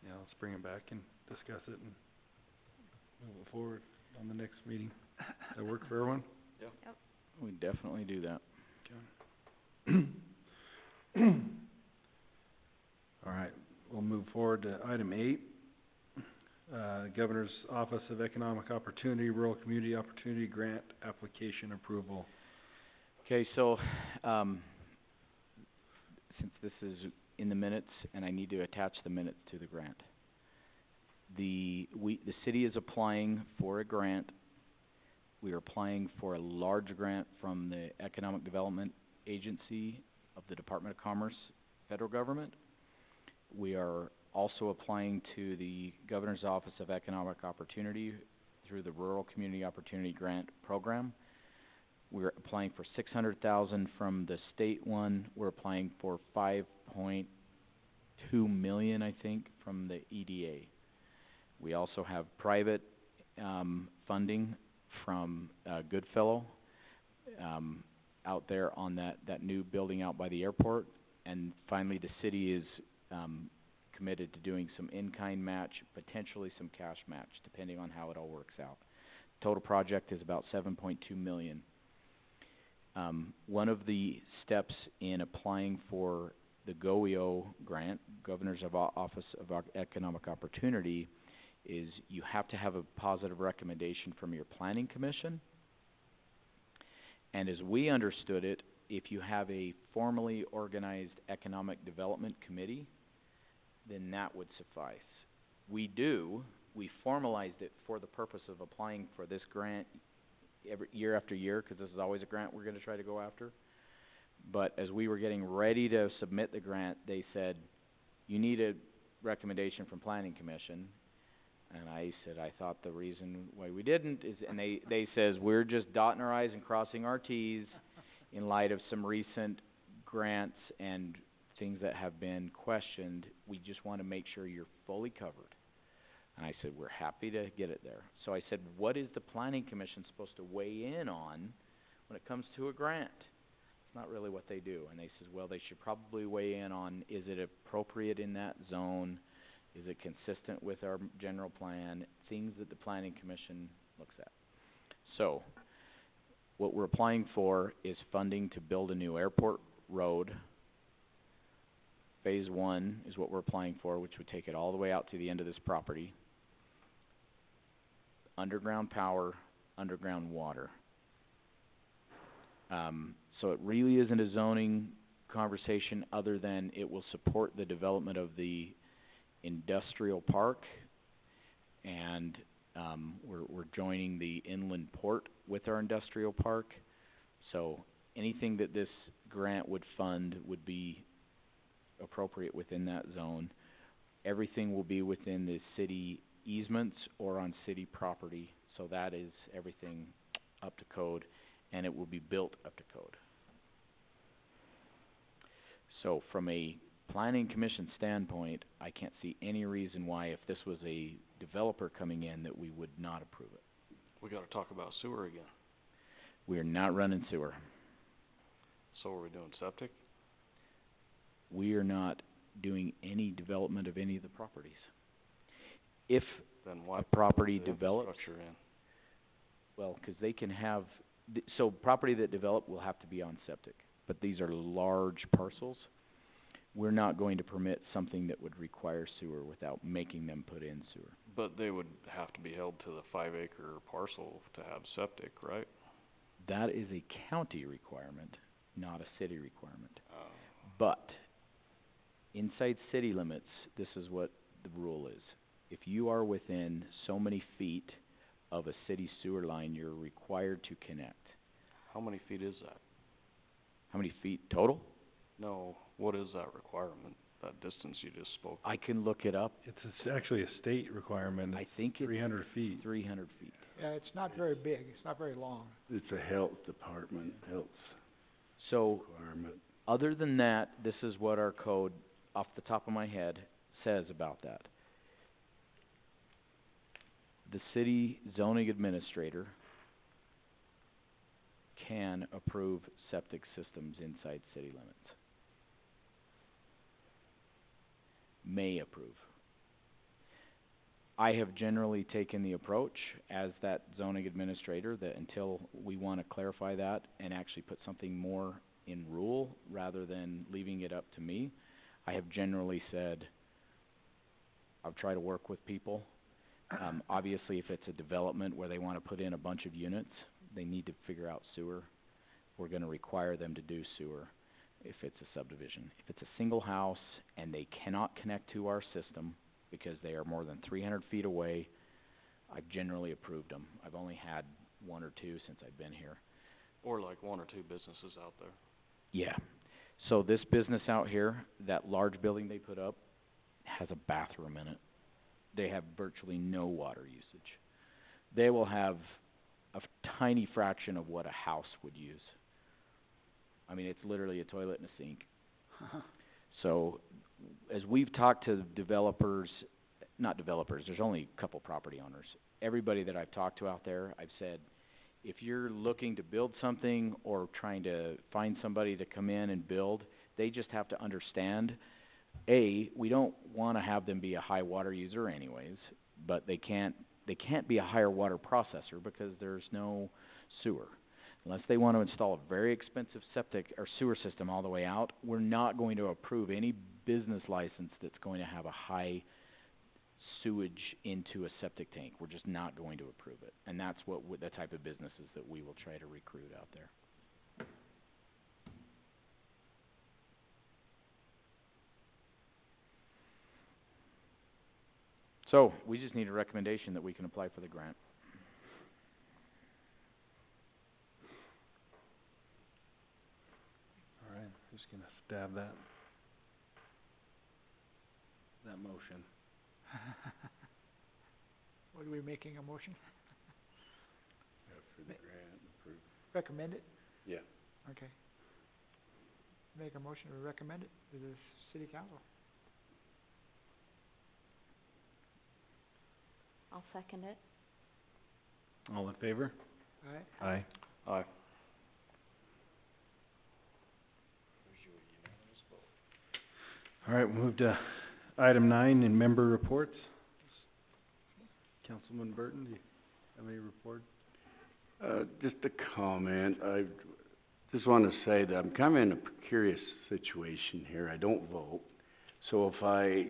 Yeah, let's bring it back and discuss it and move it forward on the next meeting. That work for everyone? We definitely do that. Okay. All right, we'll move forward to item 8. Governor's Office of Economic Opportunity, Rural Community Opportunity Grant Application Approval. Okay, so, since this is in the minutes, and I need to attach the minutes to the grant. The city is applying for a grant. We are applying for a large grant from the Economic Development Agency of the Department of Commerce, federal government. We are also applying to the Governor's Office of Economic Opportunity through the Rural Community Opportunity Grant Program. We're applying for $600,000 from the state one. We're applying for $5.2 million, I think, from the EDA. We also have private funding from Goodfellow out there on that new building out by the airport. And finally, the city is committed to doing some in-kind match, potentially some cash match, depending on how it all works out. Total project is about $7.2 million. One of the steps in applying for the GOEO grant, Governor's Office of Economic Opportunity, is you have to have a positive recommendation from your planning commission. And as we understood it, if you have a formally organized economic development committee, then that would suffice. We formalized it for the purpose of applying for this grant every year after year, because this is always a grant we're going to try to go after. But as we were getting ready to submit the grant, they said, you need a recommendation from Planning Commission. And I said, I thought the reason why we didn't is, and they says, we're just dotting our I's and crossing our T's in light of some recent grants and things that have been questioned. We just want to make sure you're fully covered. And I said, we're happy to get it there. So I said, what is the Planning Commission supposed to weigh in on when it comes to a grant? It's not really what they do. And they said, well, they should probably weigh in on, is it appropriate in that zone? Is it consistent with our general plan? Things that the Planning Commission looks at. So, what we're applying for is funding to build a new airport road. Phase 1 is what we're applying for, which would take it all the way out to the end of this property. Underground power, underground water. So it really isn't a zoning conversation other than it will support the development of the industrial park, and we're joining the inland port with our industrial park. So anything that this grant would fund would be appropriate within that zone. Everything will be within the city easements or on city property, so that is everything up to code, and it will be built up to code. So from a Planning Commission standpoint, I can't see any reason why, if this was a developer coming in, that we would not approve it. We gotta talk about sewer again. We are not running sewer. So are we doing septic? We are not doing any development of any of the properties. If Then a why property put the develops, infrastructure in? well, because they can have, so property that develop will have to be on septic, but these are large parcels. We're not going to permit something that would require sewer without making them put in sewer. But they would have to be held to the 5-acre parcel to have septic, right? That is a county requirement, not a city requirement. Oh. But inside city limits, this is what the rule is. If you are within so many feet of a city sewer line, you're required to connect. How many feet is that? How many feet total? No, what is that requirement, that distance you just spoke of? I can look it up. It's actually a state requirement. I think it's 300 feet. 300 feet. Yeah, it's not very big, it's not very long. It's a health department, health So, requirement. other than that, this is what our code off the top of my head says about that. The city zoning administrator can approve septic systems inside city limits. May approve. I have generally taken the approach as that zoning administrator that until we want to clarify that and actually put something more in rule rather than leaving it up to me, I have generally said I'll try to work with people. Obviously, if it's a development where they want to put in a bunch of units, they need to figure out sewer. We're going to require them to do sewer if it's a subdivision. If it's a single house and they cannot connect to our system because they are more than 300 feet away, I've generally approved them. I've only had one or two since I've been here. Or like one or two businesses out there. Yeah. So this business out here, that large building they put up, has a bathroom in it. They have virtually no water usage. They will have a tiny fraction of what a house would use. I mean, it's literally a toilet and a sink. So, as we've talked to developers, not developers, there's only a couple property owners. Everybody that I've talked to out there, I've said, if you're looking to build something or trying to find somebody to come in and build, they just have to understand, A, we don't want to have them be a high water user anyways, but they can't be a higher water processor because there's no sewer. Unless they want to install a very expensive septic or sewer system all the way out, we're not going to approve any business license that's going to have a high sewage into a septic tank. We're just not going to approve it. And that's what the type of businesses that we will try to recruit out there. So, we just need a recommendation that we can apply for the grant. All right, who's gonna stab that motion? What are we making a motion? Yeah, for the grant, approve. Recommend it? Yeah. Okay. Make a motion to recommend it to the city council. I'll second it. All in favor? Aye. Aye. Aye. All right, we'll move to item 9 in member reports. Councilman Burton, do you have any report? Just a comment. I just want to say that I'm kind of in a precarious situation here. I don't vote. So if I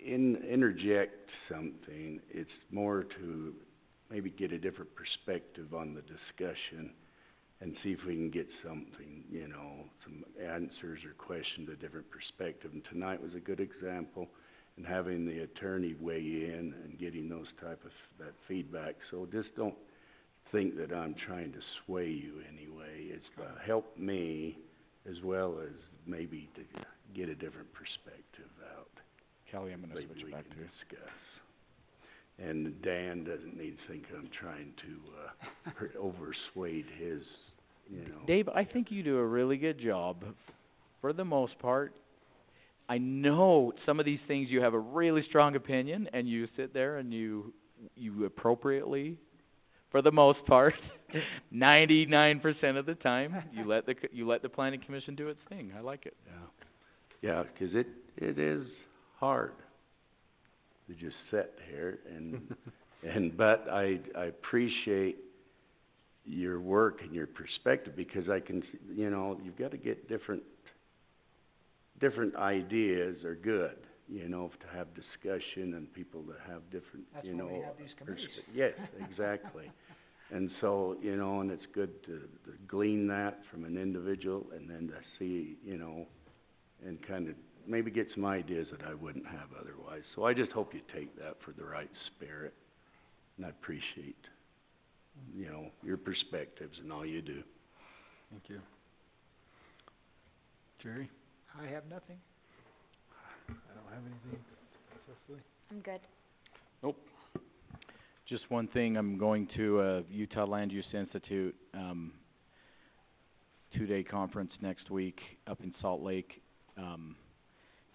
interject something, it's more to maybe get a different perspective on the discussion and see if we can get something, you know, some answers or questions, a different perspective. And tonight was a good example in having the attorney weigh in and getting those type of, that feedback. So just don't think that I'm trying to sway you anyway. It's to help me as well as maybe to get a different perspective out. Kelly, I'm going to Maybe switch we back can to you. discuss. And Dan doesn't need to think I'm trying to oversway his, you know. Dave, I think you do a really good job. For the most part, I know some of these things you have a really strong opinion, and you sit there and you appropriately, for the most part, 99% of the time, you let the planning commission do its thing. I like it. Yeah, 'cause it is hard to just sit here and but I appreciate your work and your perspective because I can, you know, you've got to get different ideas are good, you know, to have discussion and people that have different, That's you why know. we have these committees. Yes, exactly. And so, you know, and it's good to glean that from an individual and then to see, you know, and kind of maybe get some ideas that I wouldn't have otherwise. So I just hope you take that for the right spirit. And I appreciate, you know, your perspectives and all you do. Thank you. Jerry? I have nothing. I don't have anything. Cecily? I'm good. Just one thing, I'm going to Utah Land Use Institute 2-day conference next week up in Salt Lake.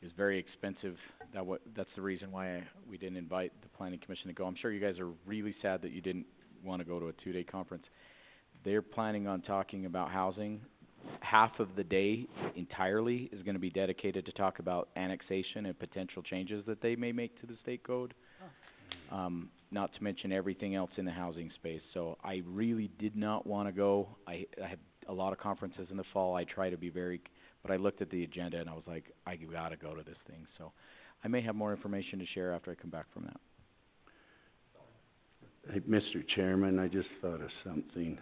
is very expensive. That's the reason why we didn't invite the planning commission to go. I'm sure you guys are really sad that you didn't wanna go to a 2-day conference. They're planning on talking about housing. Half of the day entirely is gonna be dedicated to talk about annexation and potential changes that they may make to the state code. Not to mention everything else in the housing space. So I really did not wanna go. I had a lot of conferences in the fall. I try to be but I looked at the agenda and I was like, I gotta go to this thing. So I may have more information to share after I come back from that. Hey, Mr. Chairman, I just thought of something.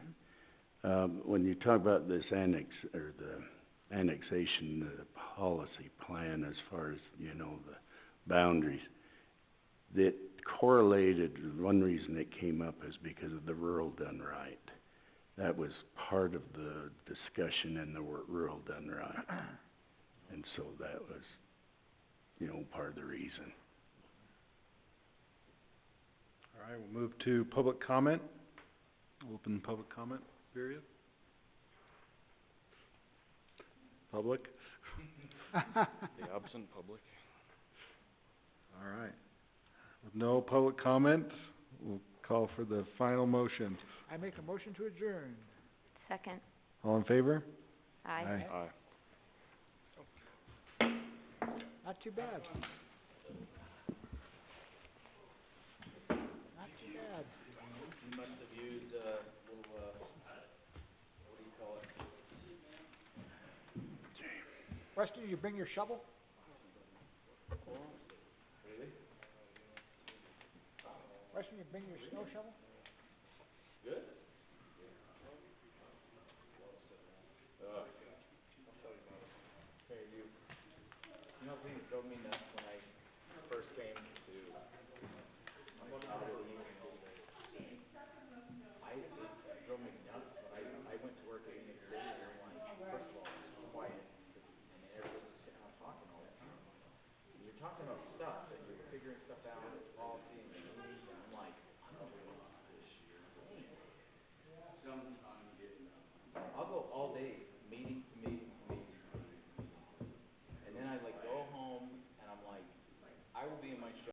When you talk about this the annexation, the policy plan as far as, you know, the boundaries, that correlated, one reason it came up is because of the rural done right. That was part of the discussion in the rural done right. And so that was, you know, part of the reason. All right, we'll move to public comment. Open public comment period. Public? The absent public. All right. With no public comment, we'll call for the final motion. I make a motion to adjourn. Second. All in favor? Aye. Aye. Not too bad. Not too bad. You must have used a little, what do you call it? Weston, you bring your shovel? Weston, you bring your snow shovel? Good? Hey, you know, the thing that drove me nuts when I first came to, out of the Union City, it drove me nuts when I went to work at Union City, and everyone, first of all, was quiet, and everybody's just sitting around talking all the time. And you're talking about stuff, and you're figuring stuff out,